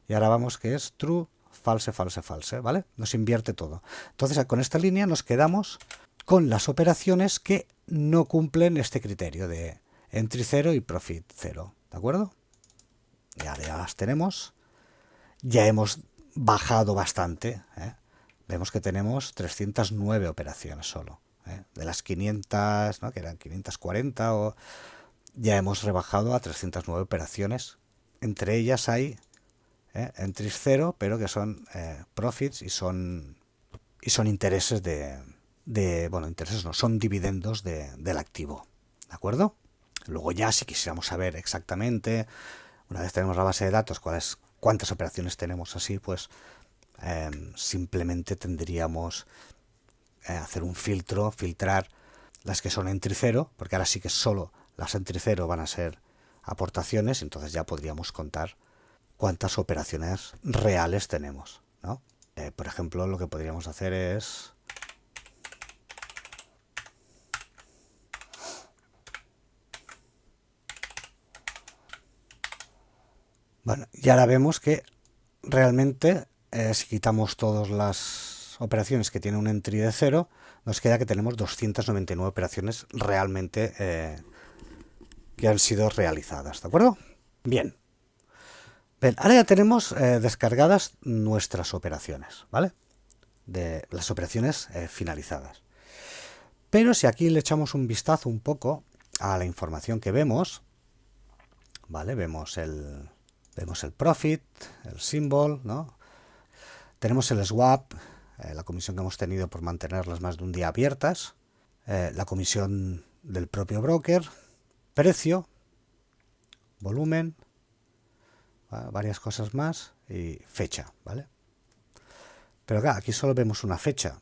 y ahora vamos que es true, false, false, false, ¿vale? Nos invierte todo. Entonces, con esta línea nos quedamos con las operaciones que no cumplen este criterio de entry 0 y profit 0, ¿de acuerdo? Ya las tenemos. Ya hemos bajado bastante, ¿eh? Vemos que tenemos 309 operaciones solo, ¿eh? De las 500, ¿no? Que eran 540, ya hemos rebajado a 309 operaciones. Entre ellas hay entries 0, pero que son profits y son intereses bueno, intereses no, son dividendos del activo, ¿de acuerdo? Luego ya, si quisiéramos saber exactamente, una vez tenemos la base de datos, cuántas operaciones tenemos así, pues simplemente tendríamos hacer un filtrar las que son entry 0, porque ahora sí que solo las entry 0 van a ser aportaciones, entonces ya podríamos contar cuántas operaciones reales tenemos, ¿no? Por ejemplo, lo que podríamos hacer es bueno, y ahora vemos que realmente si quitamos todas las operaciones que tienen un entry de 0, nos queda que tenemos 299 operaciones realmente que han sido realizadas, ¿de acuerdo? Bien. Ahora ya tenemos descargadas nuestras operaciones, ¿vale? De las operaciones finalizadas. Pero si aquí le echamos un vistazo un poco a la información que vemos, ¿vale? Vemos el profit, el symbol, ¿no? Tenemos el swap, la comisión que hemos tenido por mantenerlas más de un día abiertas, la comisión del propio broker, precio, volumen, ¿vale? Varias cosas más y fecha, ¿vale? Pero claro, aquí solo vemos una fecha.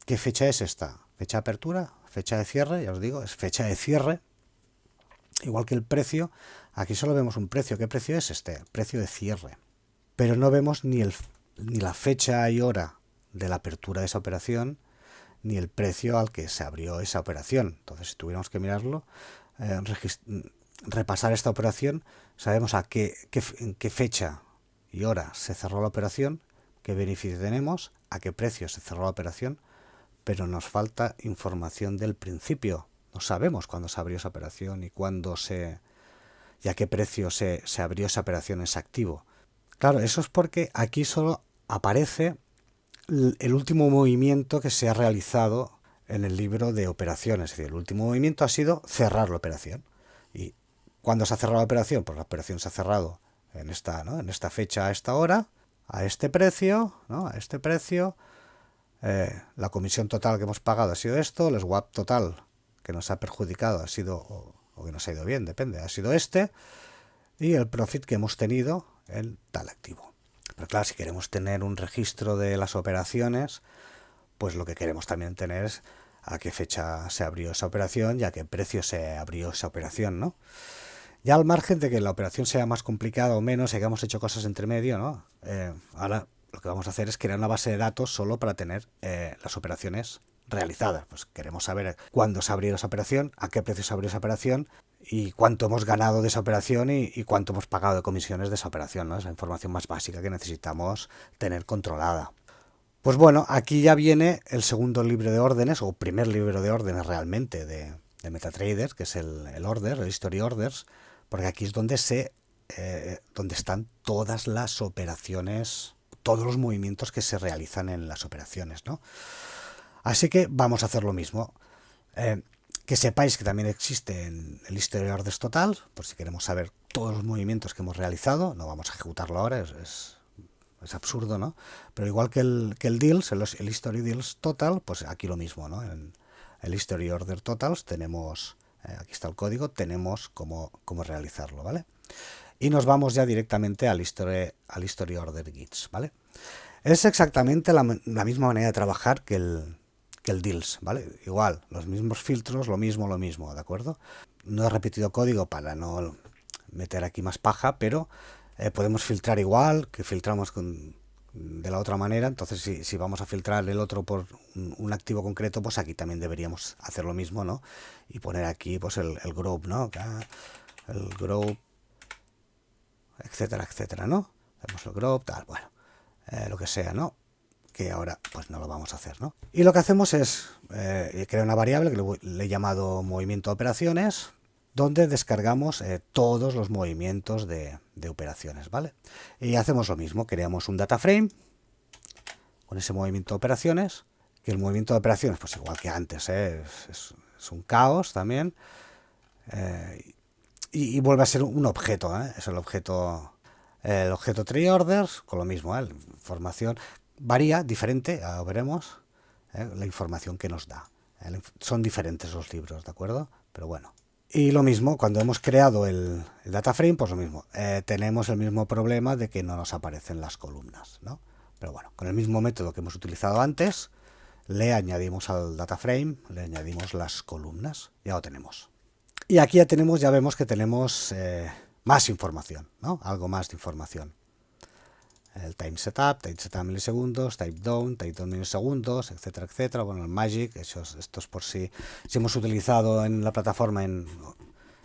¿Qué fecha es esta? ¿Fecha de apertura? ¿Fecha de cierre? Ya os digo, es fecha de cierre. Igual que el precio, aquí solo vemos un precio. ¿Qué precio es este? Precio de cierre. Pero no vemos ni la fecha y hora de la apertura de esa operación, ni el precio al que se abrió esa operación. Entonces, si tuviéramos que mirarlo, repasar esta operación, sabemos en qué fecha y hora se cerró la operación, qué beneficio tenemos, a qué precio se cerró la operación, pero nos falta información del principio. No sabemos cuándo se abrió esa operación y a qué precio se abrió esa operación en ese activo. Claro, eso es porque aquí solo aparece el último movimiento que se ha realizado en el libro de operaciones. Es decir, el último movimiento ha sido cerrar la operación. ¿Y cuándo se ha cerrado la operación? Pues la operación se ha cerrado en esta, ¿no? En esta fecha, a esta hora, a este precio, ¿no? A este precio. La comisión total que hemos pagado ha sido esto, el swap total que nos ha perjudicado ha sido, o que nos ha ido bien, depende, ha sido este, y el profit que hemos tenido en tal activo. Pero claro, si queremos tener un registro de las operaciones, pues lo que queremos también tener es a qué fecha se abrió esa operación y a qué precio se abrió esa operación, ¿no? Ya al margen de que la operación sea más complicada o menos, y que hemos hecho cosas entre medio, ¿no? Ahora lo que vamos a hacer es crear una base de datos solo para tener las operaciones realizadas. Pues queremos saber cuándo se abrió esa operación, a qué precio se abrió esa operación y cuánto hemos ganado de esa operación y cuánto hemos pagado de comisiones de esa operación, ¿no? Es la información más básica que necesitamos tener controlada. Pues bueno, aquí ya viene el segundo libro de órdenes, o primer libro de órdenes realmente de MetaTrader, que es el order, el History Orders, porque aquí es donde donde están todas las operaciones, todos los movimientos que se realizan en las operaciones, ¿no? Así que vamos a hacer lo mismo. Que sepáis que también existe en el History Orders Total, por si queremos saber todos los movimientos que hemos realizado. No vamos a ejecutarlo ahora, es absurdo, ¿no? Pero igual que el Deals, el History Deals Total, pues aquí lo mismo, ¿no? En el History Order Totals tenemos, aquí está el código, tenemos cómo realizarlo, ¿vale? Y nos vamos ya directamente al History Order Gits, ¿vale? Es exactamente la misma manera de trabajar que el Deals, ¿vale? Igual, los mismos filtros, lo mismo, ¿de acuerdo? No he repetido código para no meter aquí más paja, pero podemos filtrar igual que filtramos de la otra manera. Entonces, si vamos a filtrar el otro por un activo concreto, pues aquí también deberíamos hacer lo mismo, ¿no? Y poner aquí pues el group, ¿no? El group, etcétera, etcétera, ¿no? Hacemos el group, tal, bueno, lo que sea, ¿no? Que ahora pues no lo vamos a hacer, ¿no? Y lo que hacemos es crear una variable que le he llamado movimiento de operaciones, donde descargamos todos los movimientos de operaciones, ¿vale? Y hacemos lo mismo, creamos un data frame con ese movimiento de operaciones, que el movimiento de operaciones, pues igual que antes, es un caos también, y vuelve a ser un objeto, es el objeto tree orders, con lo mismo, la información varía, diferente, ya lo veremos, la información que nos da. Son diferentes los libros, ¿de acuerdo? Pero bueno. Y lo mismo, cuando hemos creado el data frame, pues lo mismo. Tenemos el mismo problema de que no nos aparecen las columnas, ¿no? Pero bueno, con el mismo método que hemos utilizado antes, le añadimos al data frame, le añadimos las columnas. Ya lo tenemos. Y aquí ya vemos que tenemos más información, ¿no? Algo más de información. El time setup milisegundos, type down milisegundos, etcétera, etcétera. Bueno, el magic, esto es por si hemos utilizado en la plataforma en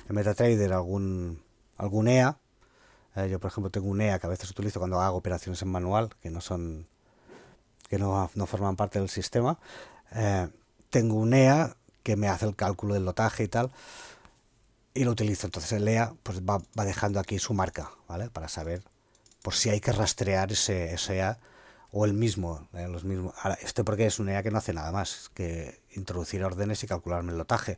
MetaTrader algún EA. Yo, por ejemplo, tengo un EA que a veces utilizo cuando hago operaciones en manual, que no forman parte del sistema. Tengo un EA que me hace el cálculo del lotaje y tal, y lo utilizo. Entonces el EA pues va dejando aquí su marca, ¿vale? Para saber por si hay que rastrear ese EA o el mismo, los mismos. Ahora, porque es un EA que no hace nada más que introducir órdenes y calcularme el lotaje.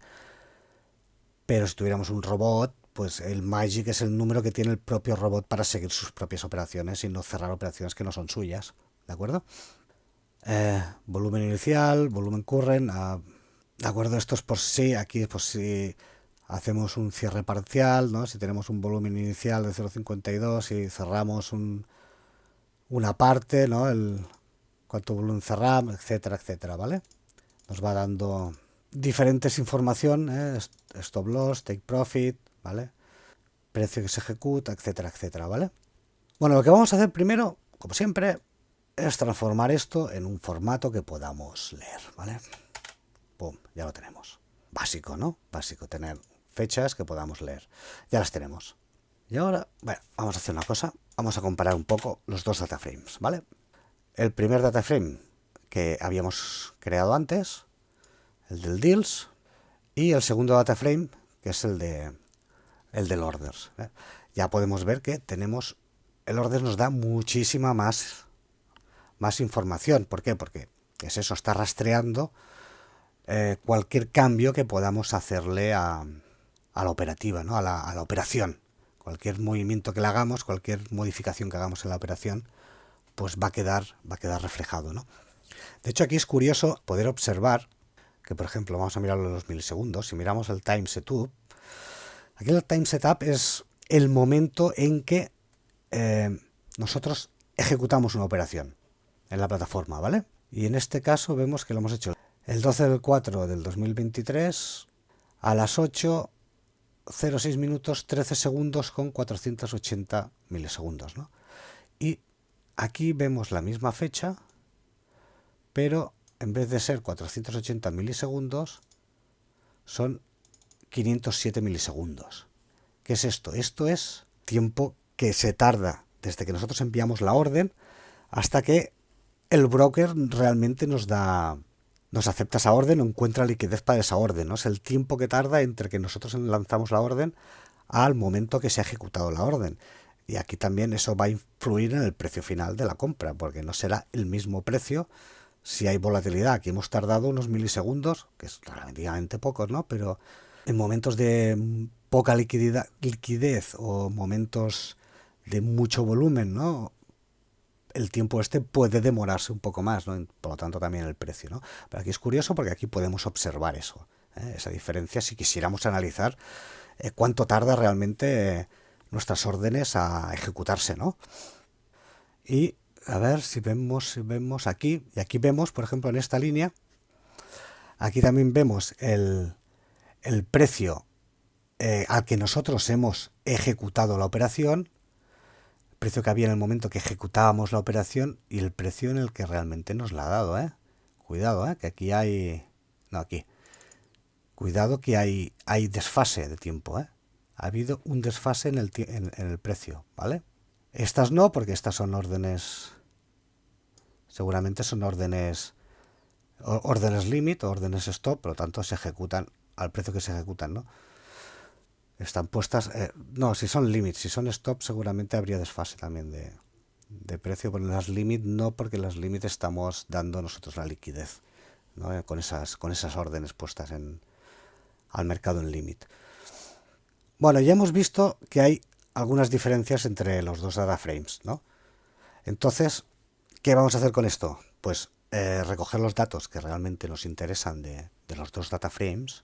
Pero si tuviéramos un robot, pues el Magic es el número que tiene el propio robot para seguir sus propias operaciones y no cerrar operaciones que no son suyas, ¿de acuerdo? Volumen inicial, volumen current, ¿de acuerdo? Esto es por si, aquí es por si hacemos un cierre parcial, ¿no? Si tenemos un volumen inicial de 0,52 y cerramos una parte, ¿no? Cuánto volumen cerramos, etcétera, etcétera, ¿vale? Nos va dando diferentes información, stop loss, take profit, ¿vale? Precio que se ejecuta, etcétera, etcétera, ¿vale? Bueno, lo que vamos a hacer primero, como siempre, es transformar esto en un formato que podamos leer, ¿vale? Pum, ya lo tenemos. Básico, ¿no? Básico, tener fechas que podamos leer. Ya las tenemos. Y ahora, bueno, vamos a hacer una cosa. Vamos a comparar un poco los dos data frames, ¿vale? El primer data frame que habíamos creado antes, el del Deals, y el segundo data frame, que es el del orders. Ya podemos ver que tenemos, el orders nos da muchísima más información. ¿Por qué? Porque es eso, está rastreando cualquier cambio que podamos hacerle a la operativa, ¿no? a la operación. Cualquier movimiento que le hagamos, cualquier modificación que hagamos en la operación, pues va a quedar reflejado, ¿no? De hecho, aquí es curioso poder observar que, por ejemplo, vamos a mirarlo en los milisegundos. Si miramos el time setup, aquí el time setup es el momento en que nosotros ejecutamos una operación en la plataforma, ¿vale? Y en este caso vemos que lo hemos hecho el 12 del 4 del 2023 a las 8:06 minutos 13 segundos con 480 milisegundos, ¿no? Y aquí vemos la misma fecha, pero en vez de ser 480 milisegundos, son 507 milisegundos. ¿Qué es esto? Esto es tiempo que se tarda desde que nosotros enviamos la orden hasta que el broker realmente nos acepta esa orden o encuentra liquidez para esa orden, ¿no? Es el tiempo que tarda entre que nosotros lanzamos la orden al momento que se ha ejecutado la orden. Y aquí también eso va a influir en el precio final de la compra, porque no será el mismo precio si hay volatilidad. Aquí hemos tardado unos milisegundos, que es relativamente pocos, ¿no? Pero en momentos de poca liquidez o momentos de mucho volumen, ¿no? El tiempo este puede demorarse un poco más, ¿no? Por lo tanto también el precio, ¿no? Pero aquí es curioso porque aquí podemos observar eso, esa diferencia si quisiéramos analizar cuánto tarda realmente nuestras órdenes a ejecutarse, ¿no? Y a ver si vemos aquí, y aquí vemos, por ejemplo, en esta línea, aquí también vemos el precio al que nosotros hemos ejecutado la operación, el precio que había en el momento que ejecutábamos la operación y el precio en el que realmente nos la ha dado, ¿eh? Cuidado, que aquí hay... No, aquí. Cuidado que hay desfase de tiempo, ¿eh? Ha habido un desfase en el precio, ¿vale? Estas no, porque estas son órdenes... Seguramente son órdenes limit o órdenes stop, por lo tanto se ejecutan al precio que se ejecutan, ¿no? Están puestas... no, si son limit, si son stop seguramente habría desfase también de precio, pero en las limit no, porque en las limit estamos dando nosotros la liquidez, ¿no? Con esas órdenes puestas al mercado en limit. Bueno, ya hemos visto que hay algunas diferencias entre los dos data frames, ¿no? Entonces, ¿qué vamos a hacer con esto? Pues recoger los datos que realmente nos interesan de los dos data frames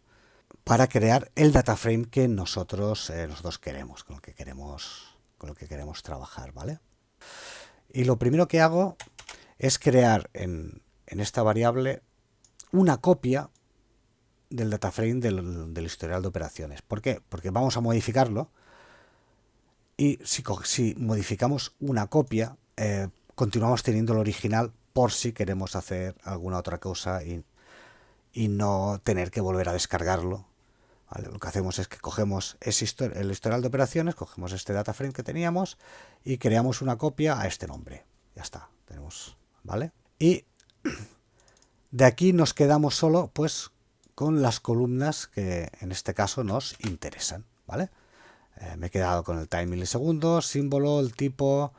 para crear el data frame que nosotros queremos, con el que queremos trabajar, ¿vale? Y lo primero que hago es crear en esta variable una copia del data frame del historial de operaciones. ¿Por qué? Porque vamos a modificarlo y si modificamos una copia, continuamos teniendo el original por si queremos hacer alguna otra cosa y no tener que volver a descargarlo, ¿vale? Lo que hacemos es que cogemos el historial de operaciones, cogemos este data frame que teníamos y creamos una copia a este nombre. Ya está, tenemos, ¿vale? Y de aquí nos quedamos solo, pues, con las columnas que en este caso nos interesan, ¿vale? Me he quedado con el time milisegundos, símbolo, el tipo,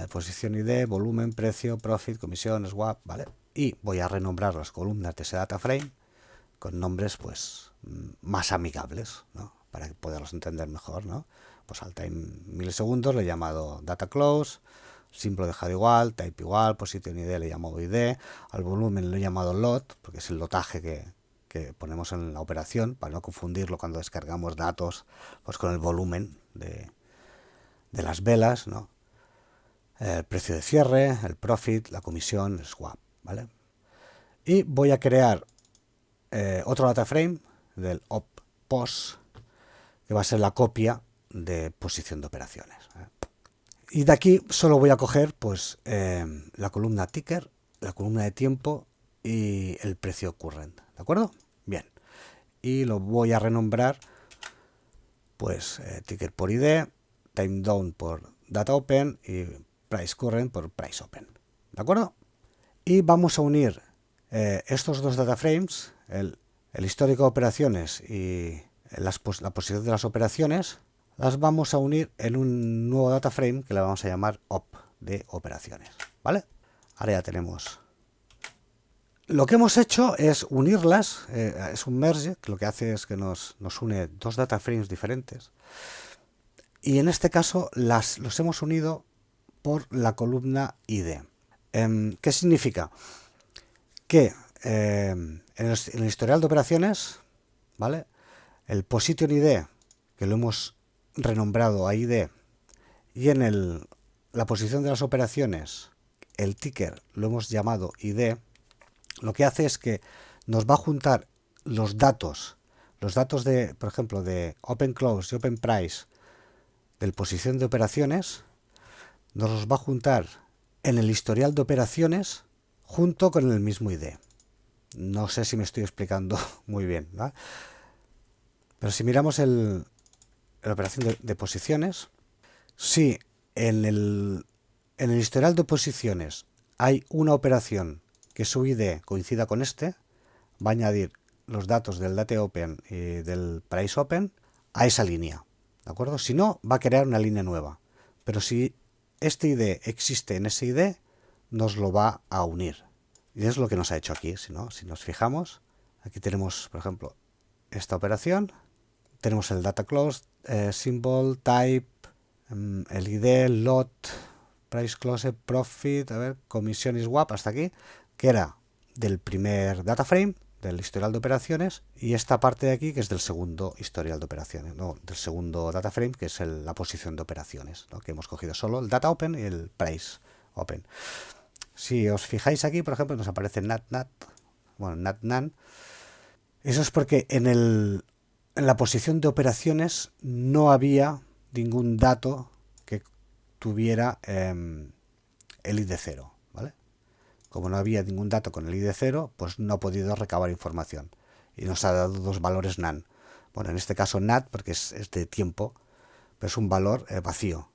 posición ID, volumen, precio, profit, comisión, swap, ¿vale? Y voy a renombrar las columnas de ese data frame con nombres, pues, más amigables, ¿no? Para poderlos entender mejor, ¿no? Pues al time milisegundos le he llamado data close, símbolo dejado igual, type igual, position ID le he llamado ID, al volumen le he llamado lot, porque es el lotaje que ponemos en la operación, para no confundirlo cuando descargamos datos, pues con el volumen de las velas, ¿no? El precio de cierre, el profit, la comisión, el swap, ¿vale? Y voy a crear otro data frame del op post, que va a ser la copia de posición de operaciones, ¿eh? Y de aquí solo voy a coger, pues, la columna ticker, la columna de tiempo y el precio current, ¿de acuerdo? Bien. Y lo voy a renombrar, pues, ticker por ID, time down por data open y price current por price open, ¿de acuerdo? Y vamos a unir estos dos data frames, el el histórico de operaciones y la posición de las operaciones, las vamos a unir en un nuevo data frame que le vamos a llamar op de operaciones, ¿vale? Ahora ya tenemos. Lo que hemos hecho es unirlas, es un merge, que lo que hace es que nos une dos data frames diferentes. Y en este caso los hemos unido por la columna ID. ¿Qué significa? Que en el historial de operaciones, ¿vale? El position ID, que lo hemos renombrado a ID, y en la posición de las operaciones, el ticker lo hemos llamado ID, lo que hace es que nos va a juntar los datos de, por ejemplo, de Open Close y Open Price, del posición de operaciones, nos los va a juntar en el historial de operaciones junto con el mismo ID. No sé si me estoy explicando muy bien, ¿vale? Pero si miramos la operación de posiciones, si en el historial de posiciones hay una operación que su ID coincida con este, va a añadir los datos del Date Open y del Price Open a esa línea, ¿de acuerdo? Si no, va a crear una línea nueva. Pero si este ID existe en ese ID, nos lo va a unir. Y es lo que nos ha hecho aquí. Si nos fijamos, aquí tenemos, por ejemplo, esta operación. Tenemos el data close, symbol, type, el ID, lot, price close, profit, a ver, comisión y swap, hasta aquí, que era del primer data frame, del historial de operaciones, y esta parte de aquí que es del segundo historial de operaciones, no, del segundo data frame, que es la posición de operaciones, ¿no? Que hemos cogido solo el data open y el price open. Si os fijáis aquí, por ejemplo, nos aparece nat, bueno, nat-nan. Eso es porque en la posición de operaciones no había ningún dato que tuviera el ID 0, ¿vale? Como no había ningún dato con el ID 0, pues no ha podido recabar información. Y nos ha dado dos valores NaN. Bueno, en este caso NaT, porque es de tiempo, pero es un valor vacío.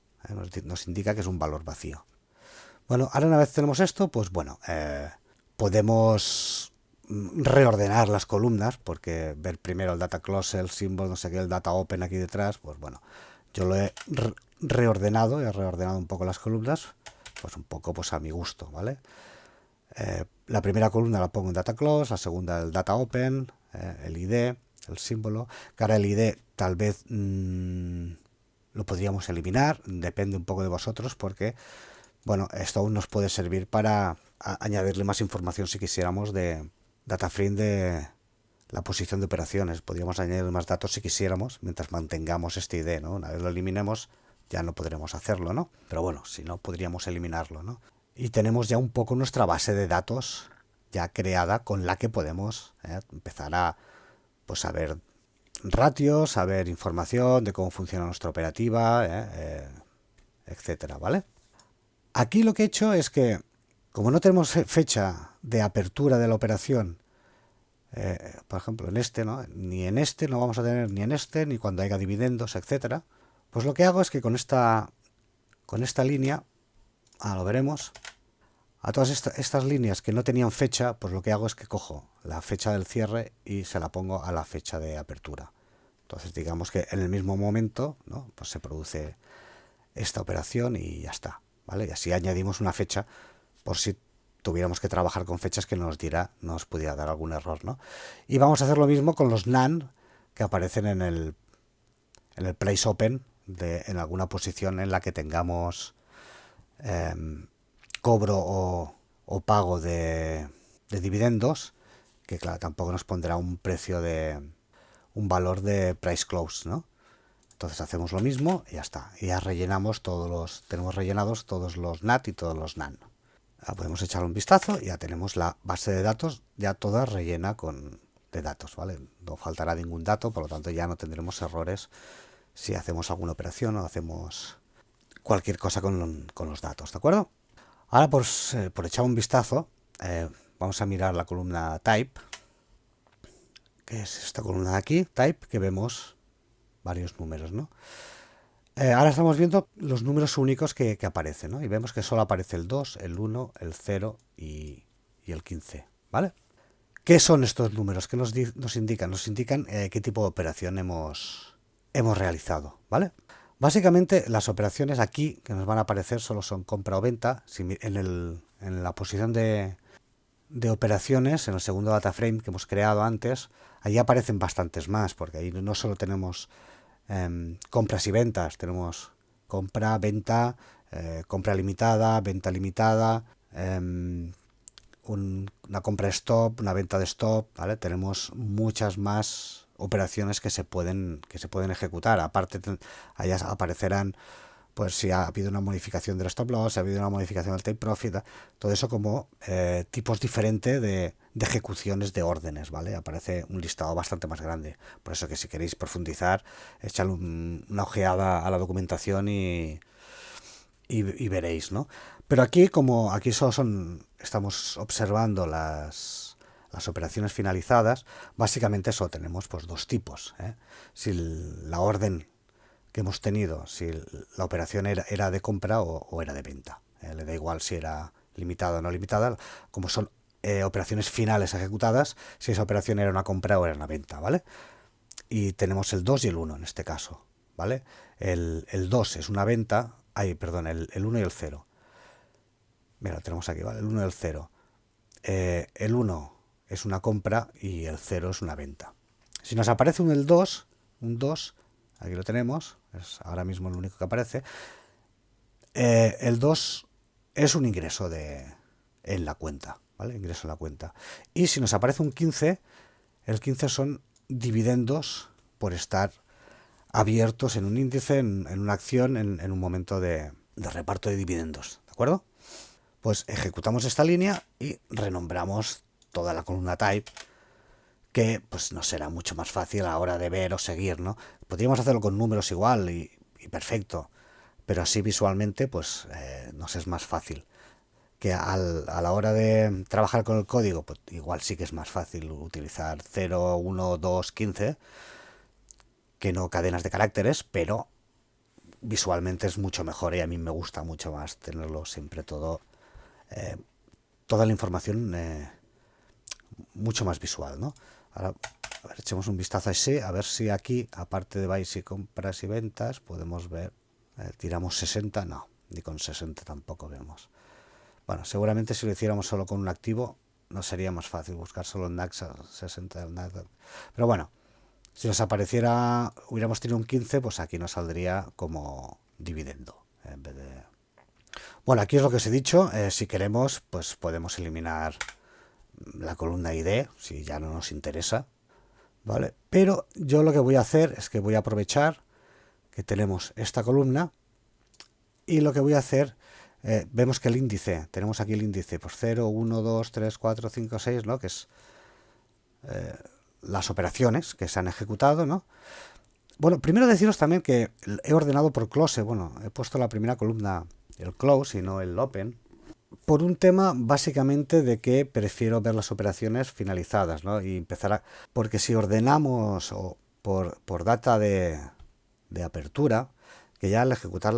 Nos indica que es un valor vacío. Bueno, ahora una vez tenemos esto, pues bueno, podemos reordenar las columnas, porque ver primero el data close, el symbol, no sé qué, el data open aquí detrás, pues bueno, yo lo he reordenado un poco las columnas, pues un poco pues a mi gusto, ¿vale? La primera columna la pongo en data close, la segunda el data open, el ID, el símbolo, que ahora el ID tal vez lo podríamos eliminar, depende un poco de vosotros, porque bueno, esto aún nos puede servir para añadirle más información si quisiéramos de data frame de la posición de operaciones. Podríamos añadir más datos si quisiéramos, mientras mantengamos este ID, ¿no? Una vez lo eliminemos, ya no podremos hacerlo, ¿no? Pero bueno, si no, podríamos eliminarlo, ¿no? Y tenemos ya un poco nuestra base de datos ya creada con la que podemos empezar a pues a ver ratios, a ver información de cómo funciona nuestra operativa, etcétera, ¿vale? Aquí lo que he hecho es que, como no tenemos fecha de apertura de la operación, por ejemplo en este, ¿no? Ni en este no vamos a tener ni en este, ni cuando haya dividendos, etcétera, pues lo que hago es que con esta línea, lo veremos, a todas estas líneas que no tenían fecha, pues lo que hago es que cojo la fecha del cierre y se la pongo a la fecha de apertura. Entonces digamos que en el mismo momento, ¿no? Pues se produce esta operación y ya está, ¿vale? Y así añadimos una fecha por si tuviéramos que trabajar con fechas que nos pudiera dar algún error, ¿no? Y vamos a hacer lo mismo con los NaN que aparecen en el place open en alguna posición en la que tengamos cobro o pago de dividendos, que claro, tampoco nos pondrá un precio un valor de price close, ¿no? Entonces hacemos lo mismo y ya está. Y ya rellenamos tenemos rellenados todos los NaT y todos los NaN. Podemos echar un vistazo y ya tenemos la base de datos ya toda rellena de datos, ¿vale? No faltará ningún dato, por lo tanto ya no tendremos errores si hacemos alguna operación o hacemos cualquier cosa con los datos, ¿de acuerdo? Ahora, pues, por echar un vistazo, vamos a mirar la columna Type, que es esta columna de aquí, Type, que vemos varios números, ¿no? Ahora estamos viendo los números únicos que aparecen, ¿no? Y vemos que solo aparece el 2, el 1, el 0 y el 15, ¿vale? ¿Qué son estos números? ¿Qué nos indican? Nos indican qué tipo de operación hemos realizado, ¿vale? Básicamente las operaciones aquí que nos van a aparecer solo son compra o venta. Si en la posición de operaciones, en el segundo data frame que hemos creado antes, ahí aparecen bastantes más, porque ahí no solo tenemos compras y ventas, tenemos compra, venta, compra limitada, venta limitada, una compra de stop, una venta de stop, ¿vale? Tenemos muchas más operaciones que se pueden ejecutar. Aparte, allá aparecerán pues si ha habido una modificación del stop loss, si ha habido una modificación del take profit, todo eso como tipos diferentes de ejecuciones de órdenes, ¿vale? Aparece un listado bastante más grande. Por eso que si queréis profundizar, echadle una ojeada a la documentación y veréis, ¿no? Pero aquí, como aquí solo estamos observando las operaciones finalizadas, básicamente solo tenemos pues dos tipos, ¿eh? Si la orden que hemos tenido, si la operación era de compra o era de venta. Le da igual si era limitada o no limitada, como son operaciones finales ejecutadas, si esa operación era una compra o era una venta, ¿vale? Y tenemos el 2 y el 1 en este caso, ¿vale? El 2 es una venta, perdón, el 1 y el 0. Mira, lo tenemos aquí, ¿vale? El 1 y el 0. El 1 es una compra y el 0 es una venta. Si nos aparece un 2, aquí lo tenemos, es ahora mismo el único que aparece. El 2 es un ingreso en la cuenta, ¿vale? Ingreso en la cuenta. Y si nos aparece un 15, el 15 son dividendos por estar abiertos en un índice, en una acción, en un momento de reparto de dividendos, ¿de acuerdo? Pues ejecutamos esta línea y renombramos toda la columna type, que pues nos será mucho más fácil a la hora de ver o seguir, ¿no? Podríamos hacerlo con números igual y perfecto, pero así visualmente pues nos es más fácil. Que a la hora de trabajar con el código, pues igual sí que es más fácil utilizar 0, 1, 2, 15, que no cadenas de caracteres, pero visualmente es mucho mejor y a mí me gusta mucho más tenerlo siempre toda la información mucho más visual, ¿no? Ahora, a ver, echemos un vistazo a ese, a ver si aquí, aparte de buys y compras y ventas, podemos ver, tiramos 60, no, ni con 60 tampoco vemos. Bueno, seguramente si lo hiciéramos solo con un activo, no sería más fácil buscar solo en DAX 60 del NASDAQ. Pero bueno, si nos apareciera, hubiéramos tenido un 15, pues aquí nos saldría como dividendo en vez de... Bueno, aquí es lo que os he dicho. Si queremos, pues podemos eliminar la columna ID, si ya no nos interesa, ¿vale? Pero yo lo que voy a hacer es que voy a aprovechar que tenemos esta columna y lo que voy a hacer, vemos que el índice, tenemos aquí el índice, pues 0, 1, 2, 3, 4, 5, 6, ¿no? Que es las operaciones que se han ejecutado, ¿no? Bueno, primero deciros también que he ordenado por close, bueno, he puesto la primera columna el close y no el open, por un tema básicamente de que prefiero ver las operaciones finalizadas, ¿no? Y empezar a... Porque si ordenamos por data de apertura, que ya al ejecutar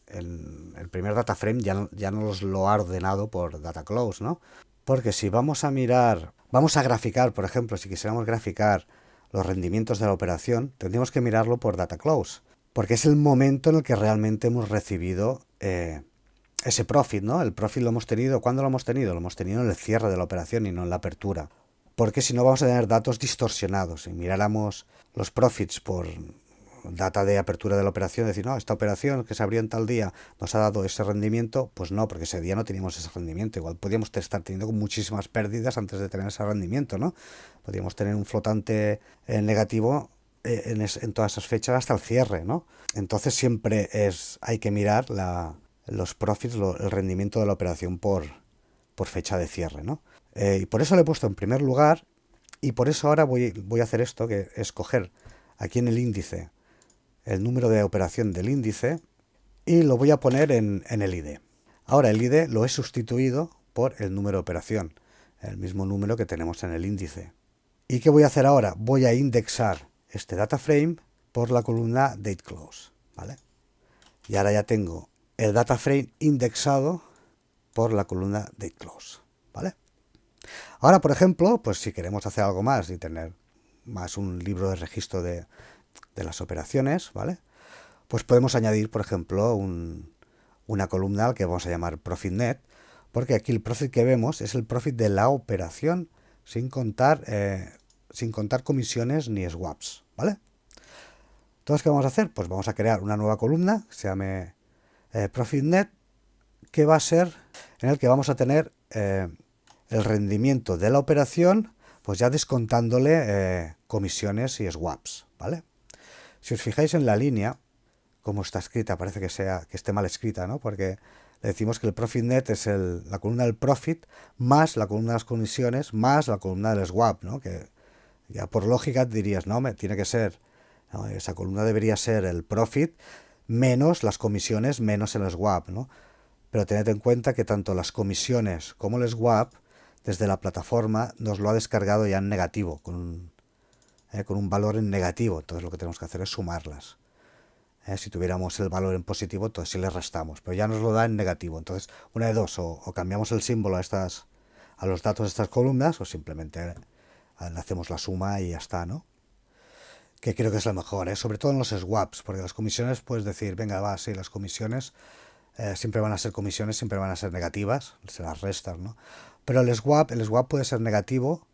el primer data frame ya nos lo ha ordenado por data close, ¿no? Porque si vamos a mirar, vamos a graficar, por ejemplo, si quisiéramos graficar los rendimientos de la operación, tendríamos que mirarlo por data close, porque es el momento en el que realmente hemos recibido ese profit, ¿no? El profit lo hemos tenido, ¿cuándo lo hemos tenido? Lo hemos tenido en el cierre de la operación y no en la apertura. Porque si no vamos a tener datos distorsionados. Si miráramos los profits por data de apertura de la operación, decir, no, esta operación que se abrió en tal día nos ha dado ese rendimiento, pues no, porque ese día no teníamos ese rendimiento. Igual podríamos estar teniendo muchísimas pérdidas antes de tener ese rendimiento, ¿no? Podríamos tener un flotante negativo en todas esas fechas hasta el cierre, ¿no? Entonces siempre hay que mirar los profits, el rendimiento de la operación por fecha de cierre, ¿no? Y por eso lo he puesto en primer lugar y por eso ahora voy a hacer esto, que es coger aquí en el índice el número de operación del índice y lo voy a poner en el ID. Ahora el ID lo he sustituido por el número de operación, el mismo número que tenemos en el índice. ¿Y qué voy a hacer ahora? Voy a indexar este data frame por la columna date close, ¿vale? Y ahora ya tengo el data frame indexado por la columna date close, ¿vale? Ahora, por ejemplo, pues si queremos hacer algo más y tener más un libro de registro de las operaciones, ¿vale? Pues podemos añadir, por ejemplo, una columna al que vamos a llamar Profit Net, porque aquí el profit que vemos es el profit de la operación sin contar comisiones ni swaps, ¿vale? Entonces, ¿qué vamos a hacer? Pues vamos a crear una nueva columna que se llame Profit Net, que va a ser en el que vamos a tener el rendimiento de la operación, pues ya descontándole comisiones y swaps, ¿vale? Si os fijáis en la línea, como está escrita, parece que esté mal escrita, ¿no? Porque le decimos que el profit net es la columna del profit más la columna de las comisiones más la columna del swap, ¿no? Que ya por lógica dirías, no, tiene que ser, no, esa columna debería ser el profit menos las comisiones menos el swap, ¿no? Pero tened en cuenta que tanto las comisiones como el swap desde la plataforma nos lo ha descargado ya en negativo, con un valor en negativo. Entonces lo que tenemos que hacer es sumarlas. Si tuviéramos el valor en positivo, entonces sí le restamos, pero ya nos lo da en negativo. Entonces, una de dos, o cambiamos el símbolo a los datos de estas columnas, o simplemente le hacemos la suma y ya está, ¿no? Que creo que es lo mejor, sobre todo en los swaps, porque las comisiones puedes decir, venga, va, sí, las comisiones siempre van a ser comisiones, siempre van a ser negativas, se las restas, ¿no? Pero el swap puede ser negativo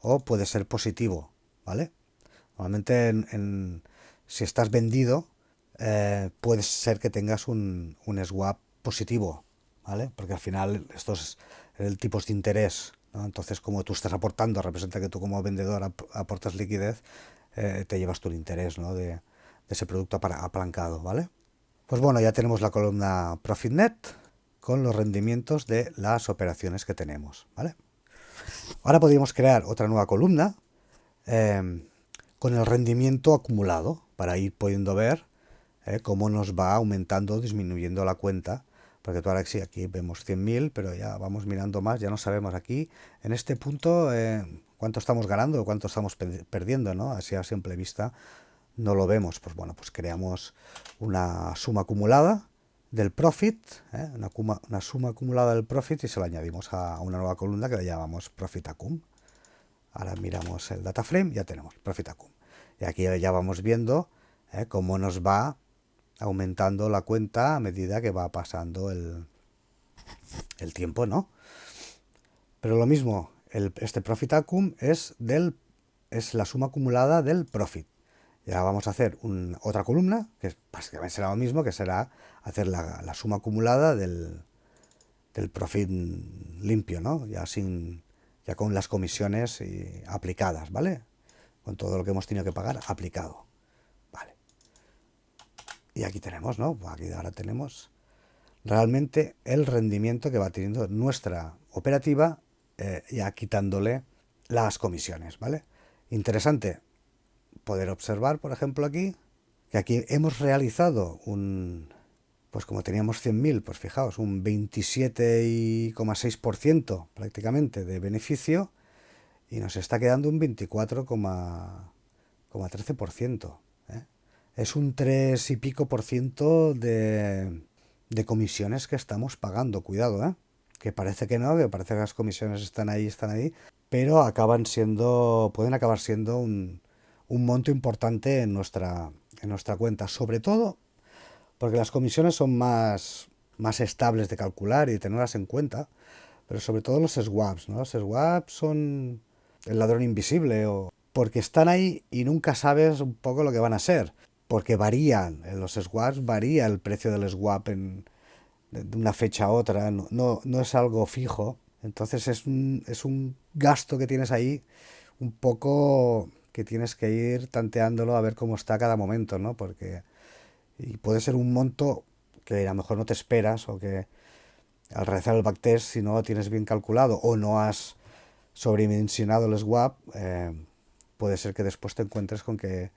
o puede ser positivo, ¿vale? Normalmente si estás vendido, puede ser que tengas un swap positivo, ¿vale? Porque al final estos el tipos de interés, ¿no? Entonces, como tú estás aportando, representa que tú como vendedor aportas liquidez, te llevas tu interés, ¿no? de ese producto apalancado, ¿vale? Pues bueno, ya tenemos la columna ProfitNet con los rendimientos de las operaciones que tenemos, ¿vale? Ahora podríamos crear otra nueva columna con el rendimiento acumulado para ir pudiendo ver cómo nos va aumentando o disminuyendo la cuenta, porque tú ahora sí, aquí vemos 100.000, pero ya vamos mirando más, ya no sabemos aquí, en este punto, cuánto estamos ganando o cuánto estamos perdiendo, ¿no? Así a simple vista no lo vemos. Pues bueno, pues creamos una suma acumulada del profit, una suma acumulada del profit y se la añadimos a una nueva columna que la llamamos Profit Accum. Ahora miramos el data frame, ya tenemos Profit Accum. Y aquí ya vamos viendo cómo nos va aumentando la cuenta a medida que va pasando el tiempo, ¿no? Pero lo mismo, este Profit Accum es la suma acumulada del profit. Y ahora vamos a hacer otra columna, que básicamente será lo mismo, que será hacer la suma acumulada del profit limpio, ¿no? Ya con las comisiones aplicadas, ¿vale? Con todo lo que hemos tenido que pagar aplicado. Vale. Y aquí tenemos, ¿no? Aquí ahora tenemos realmente el rendimiento que va teniendo nuestra operativa, ya quitándole las comisiones, ¿vale? Interesante poder observar, por ejemplo, aquí, que aquí hemos realizado pues como teníamos 100.000, pues fijaos, un 27,6% prácticamente de beneficio y nos está quedando un 24,13%. Es un 3 y pico por ciento de comisiones que estamos pagando, cuidado, que parece que no, que parece que las comisiones están ahí, pero pueden acabar siendo un monto importante en nuestra cuenta, sobre todo porque las comisiones son más estables de calcular y de tenerlas en cuenta, pero sobre todo los swaps, ¿no? Los swaps son el ladrón invisible, porque están ahí y nunca sabes un poco lo que van a ser, porque varían, en los swaps varía el precio del swap de una fecha a otra, no es algo fijo, entonces es un gasto que tienes ahí un poco que tienes que ir tanteándolo a ver cómo está cada momento, ¿no? Y puede ser un monto que a lo mejor no te esperas o que al realizar el backtest, si no lo tienes bien calculado o no has sobredimensionado el swap, puede ser que después te encuentres con que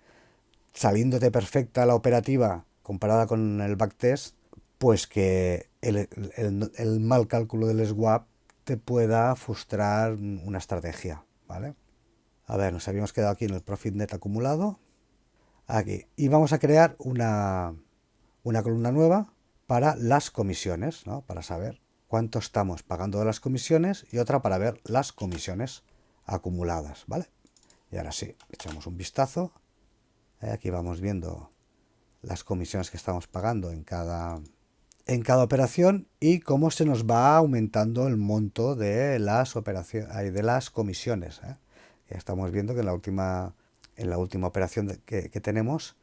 saliéndote perfecta la operativa comparada con el backtest, pues que el mal cálculo del swap te pueda frustrar una estrategia, ¿vale? A ver, nos habíamos quedado aquí en el profit net acumulado. Aquí. Y vamos a crear una columna nueva para las comisiones, ¿no? Para saber cuánto estamos pagando de las comisiones y otra para ver las comisiones acumuladas, ¿vale? Y ahora sí, echamos un vistazo. Aquí vamos viendo las comisiones que estamos pagando en cada operación y cómo se nos va aumentando el monto de las operaciones, de las comisiones. Ya estamos viendo que en la última operación que tenemos,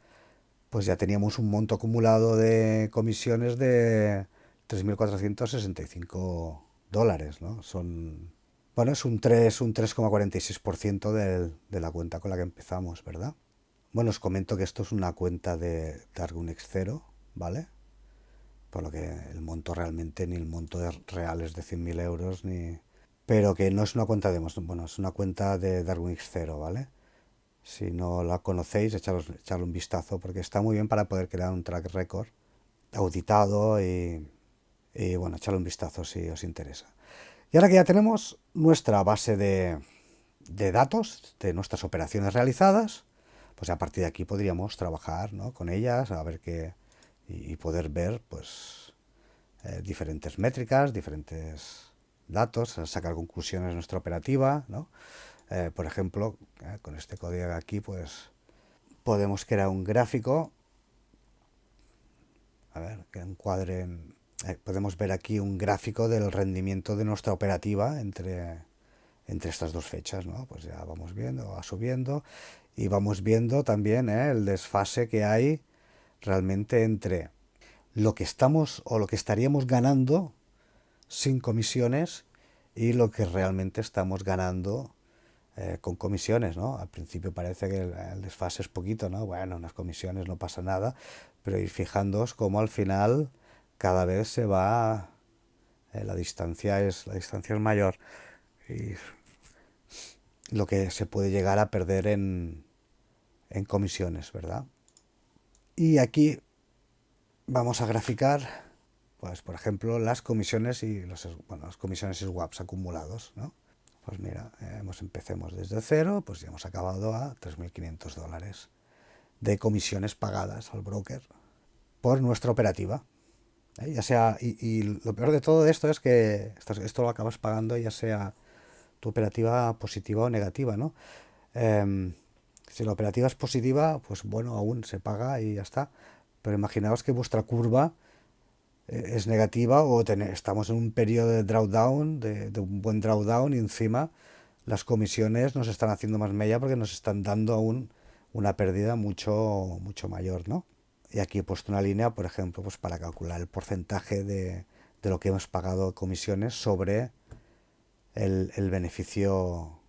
pues ya teníamos un monto acumulado de comisiones de 3.465 dólares, ¿no? Bueno, es un 3,46% de la cuenta con la que empezamos, ¿verdad? Bueno, os comento que esto es una cuenta de Dargunix 0, ¿vale? Por lo que el monto realmente, ni el monto real es de 100.000 euros, pero que no es una cuenta de... Bueno, es una cuenta de Dargunix 0, ¿vale? Si no la conocéis, echarle un vistazo, porque está muy bien para poder crear un track record auditado y bueno, echarle un vistazo si os interesa. Y ahora que ya tenemos nuestra base de datos de nuestras operaciones realizadas, pues a partir de aquí podríamos trabajar, ¿no?, con ellas, a ver qué, y poder ver pues diferentes métricas, diferentes datos, sacar conclusiones de nuestra operativa, ¿no? Por ejemplo, con este código aquí pues podemos crear un gráfico, a ver, que encuadren, podemos ver aquí un gráfico del rendimiento de nuestra operativa entre estas dos fechas, ¿no? Pues ya vamos viendo, va subiendo y vamos viendo también el desfase que hay realmente entre lo que estamos o lo que estaríamos ganando sin comisiones y lo que realmente estamos ganando con comisiones, ¿no? Al principio parece que el desfase es poquito, ¿no? Bueno, unas comisiones no pasa nada, pero ir fijándoos cómo al final cada vez se va, la distancia es mayor y lo que se puede llegar a perder en comisiones, ¿verdad? Y aquí vamos a graficar, pues por ejemplo, las comisiones y las comisiones y swaps acumulados, ¿no? Pues mira, empecemos desde cero, pues ya hemos acabado a 3.500 dólares de comisiones pagadas al broker por nuestra operativa. Ya sea, y lo peor de todo esto es que esto lo acabas pagando ya sea tu operativa positiva o negativa, ¿no? Si la operativa es positiva, pues bueno, aún se paga y ya está. Pero imaginaos que vuestra curva es negativa o estamos en un periodo de drawdown, de un buen drawdown, y encima las comisiones nos están haciendo más mella porque nos están dando aún una pérdida mucho mayor, ¿no? Y aquí he puesto una línea, por ejemplo, pues para calcular el porcentaje de lo que hemos pagado comisiones sobre el beneficio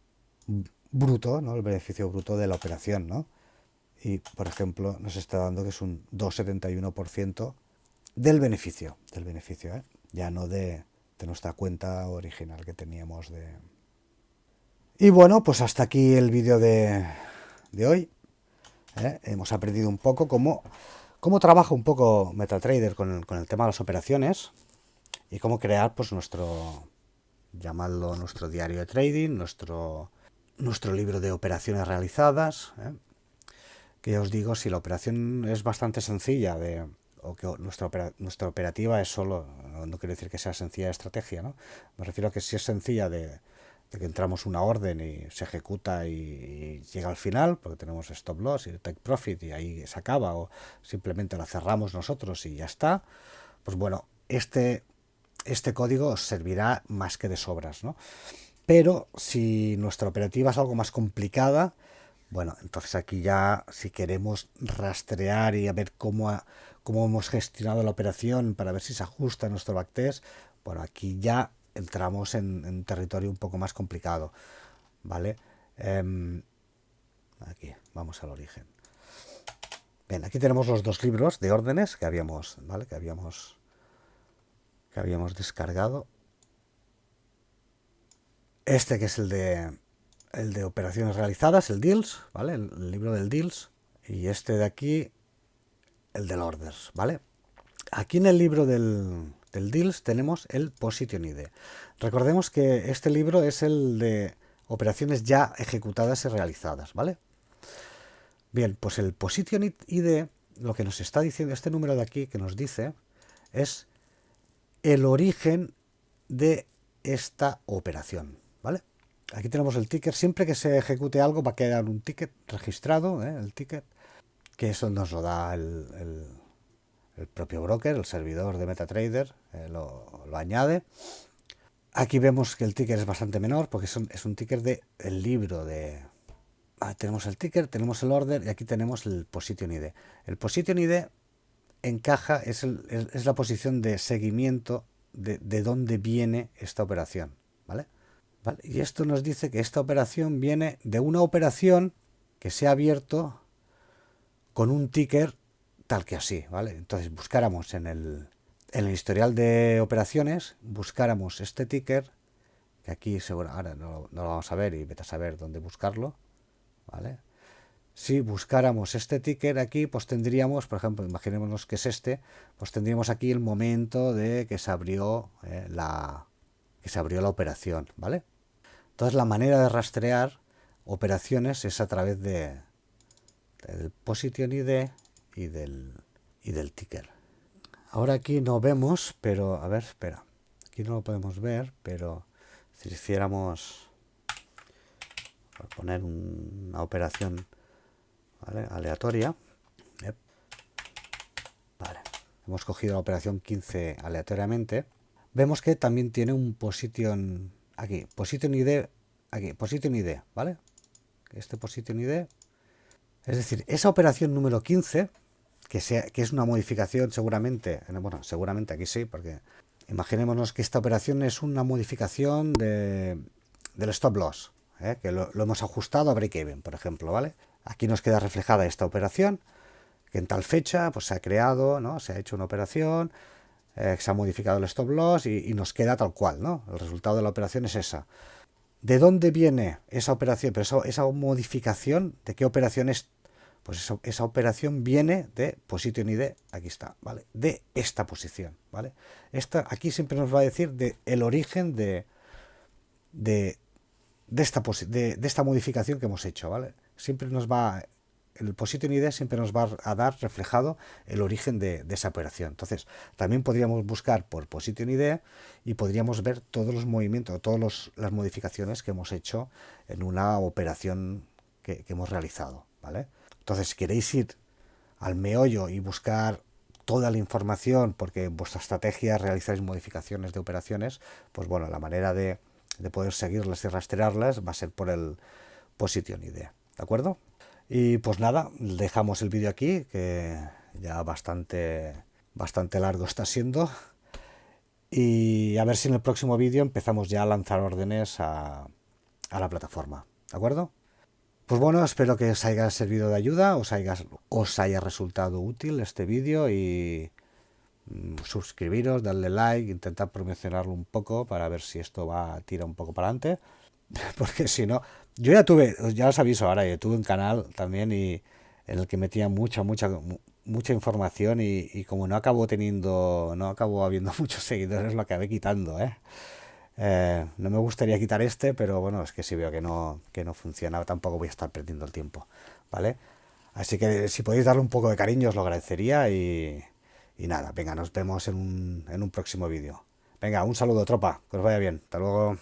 bruto, ¿no? El beneficio bruto de la operación, ¿no? Y, por ejemplo, nos está dando que es un 2,71% del beneficio, ya no de nuestra cuenta original que teníamos de... Y bueno, pues hasta aquí el vídeo de hoy. Hemos aprendido un poco cómo trabaja un poco MetaTrader con el tema de las operaciones y cómo crear pues llamarlo nuestro diario de trading, nuestro libro de operaciones realizadas, que ya os digo, si la operación es bastante sencilla o que nuestra operativa es solo, no quiero decir que sea sencilla de estrategia, ¿no? Me refiero a que si es sencilla de que entramos una orden y se ejecuta y llega al final, porque tenemos stop loss y take profit y ahí se acaba, o simplemente la cerramos nosotros y ya está, pues bueno, este código os servirá más que de sobras, ¿no? Pero si nuestra operativa es algo más complicada, bueno, entonces aquí ya si queremos rastrear y a ver cómo hemos gestionado la operación para ver si se ajusta a nuestro backtest, bueno, aquí ya entramos en territorio un poco más complicado, ¿vale? Aquí, vamos al origen. Bien, aquí tenemos los dos libros de órdenes que habíamos, ¿vale? que habíamos descargado. Este que es el de operaciones realizadas, el Deals, ¿vale? El libro del Deals. Y este de aquí, el del Orders, ¿vale? Aquí en el libro del Deals tenemos el Position ID. Recordemos que este libro es el de operaciones ya ejecutadas y realizadas, ¿vale? Bien, pues el Position ID, lo que nos está diciendo, este número de aquí que nos dice, es el origen de esta operación, ¿vale? Aquí tenemos el ticket. Siempre que se ejecute algo va a quedar un ticket registrado, el ticket, que eso nos lo da el propio broker, el servidor de MetaTrader, lo añade. Aquí vemos que el ticket es bastante menor porque es un ticket del libro de... tenemos el ticker, tenemos el order y aquí tenemos el position ID. El position ID encaja, es la posición de seguimiento de dónde viene esta operación, ¿vale? Y esto nos dice que esta operación viene de una operación que se ha abierto con un ticker tal que así, ¿vale? Entonces buscáramos en el historial de operaciones, buscáramos este ticker, que aquí seguro, ahora no lo vamos a ver y vete a saber dónde buscarlo, ¿vale? Si buscáramos este ticker aquí, pues tendríamos, por ejemplo, imaginémonos que es este, pues tendríamos aquí el momento de que se abrió la operación, ¿vale? Entonces la manera de rastrear operaciones es a través del position ID y del ticker. Ahora aquí no vemos, pero a ver, espera, aquí no lo podemos ver, pero si hiciéramos, por poner una operación, ¿vale?, aleatoria, vale, hemos cogido la operación 15 aleatoriamente, vemos que también tiene un position aquí, position ID, aquí, position ID, ¿vale? Este position ID, es decir, esa operación número 15, que es una modificación seguramente, bueno, seguramente aquí sí, porque imaginémonos que esta operación es una modificación del stop loss, que lo hemos ajustado a break-even, por ejemplo, ¿vale? Aquí nos queda reflejada esta operación, que en tal fecha pues se ha creado, ¿no? Se ha hecho una operación, se ha modificado el stop loss y nos queda tal cual, ¿no? El resultado de la operación es esa. ¿De dónde viene esa operación? Pero esa modificación, ¿de qué operación es? Pues esa operación viene de position ID, aquí está, ¿vale? De esta posición, ¿vale? Aquí siempre nos va a decir el origen de esta modificación que hemos hecho, ¿vale? Siempre nos va, el position ID siempre nos va a dar reflejado el origen de esa operación. Entonces, también podríamos buscar por position ID y podríamos ver todos los movimientos, todas las modificaciones que hemos hecho en una operación que hemos realizado, ¿vale? Entonces, si queréis ir al meollo y buscar toda la información, porque en vuestra estrategia realizáis modificaciones de operaciones, pues bueno, la manera de poder seguirlas y rastrearlas va a ser por el position ID, ¿de acuerdo? Y pues nada, dejamos el vídeo aquí, que ya bastante largo está siendo, y a ver si en el próximo vídeo empezamos ya a lanzar órdenes a la plataforma, ¿de acuerdo? Pues bueno, espero que os haya servido de ayuda, os haya resultado útil este vídeo y suscribiros, darle like, intentar promocionarlo un poco para ver si esto tira un poco para adelante, porque si no, yo ya os aviso ahora, yo tuve un canal también en el que metía mucha información y como no acabó habiendo muchos seguidores, lo acabé quitando, no me gustaría quitar pero bueno, es que si veo que no funciona, tampoco voy a estar perdiendo el tiempo, ¿vale? Así que si podéis darle un poco de cariño os lo agradecería y nada, venga, nos vemos en un próximo vídeo. Venga, un saludo, tropa, que os vaya bien, hasta luego.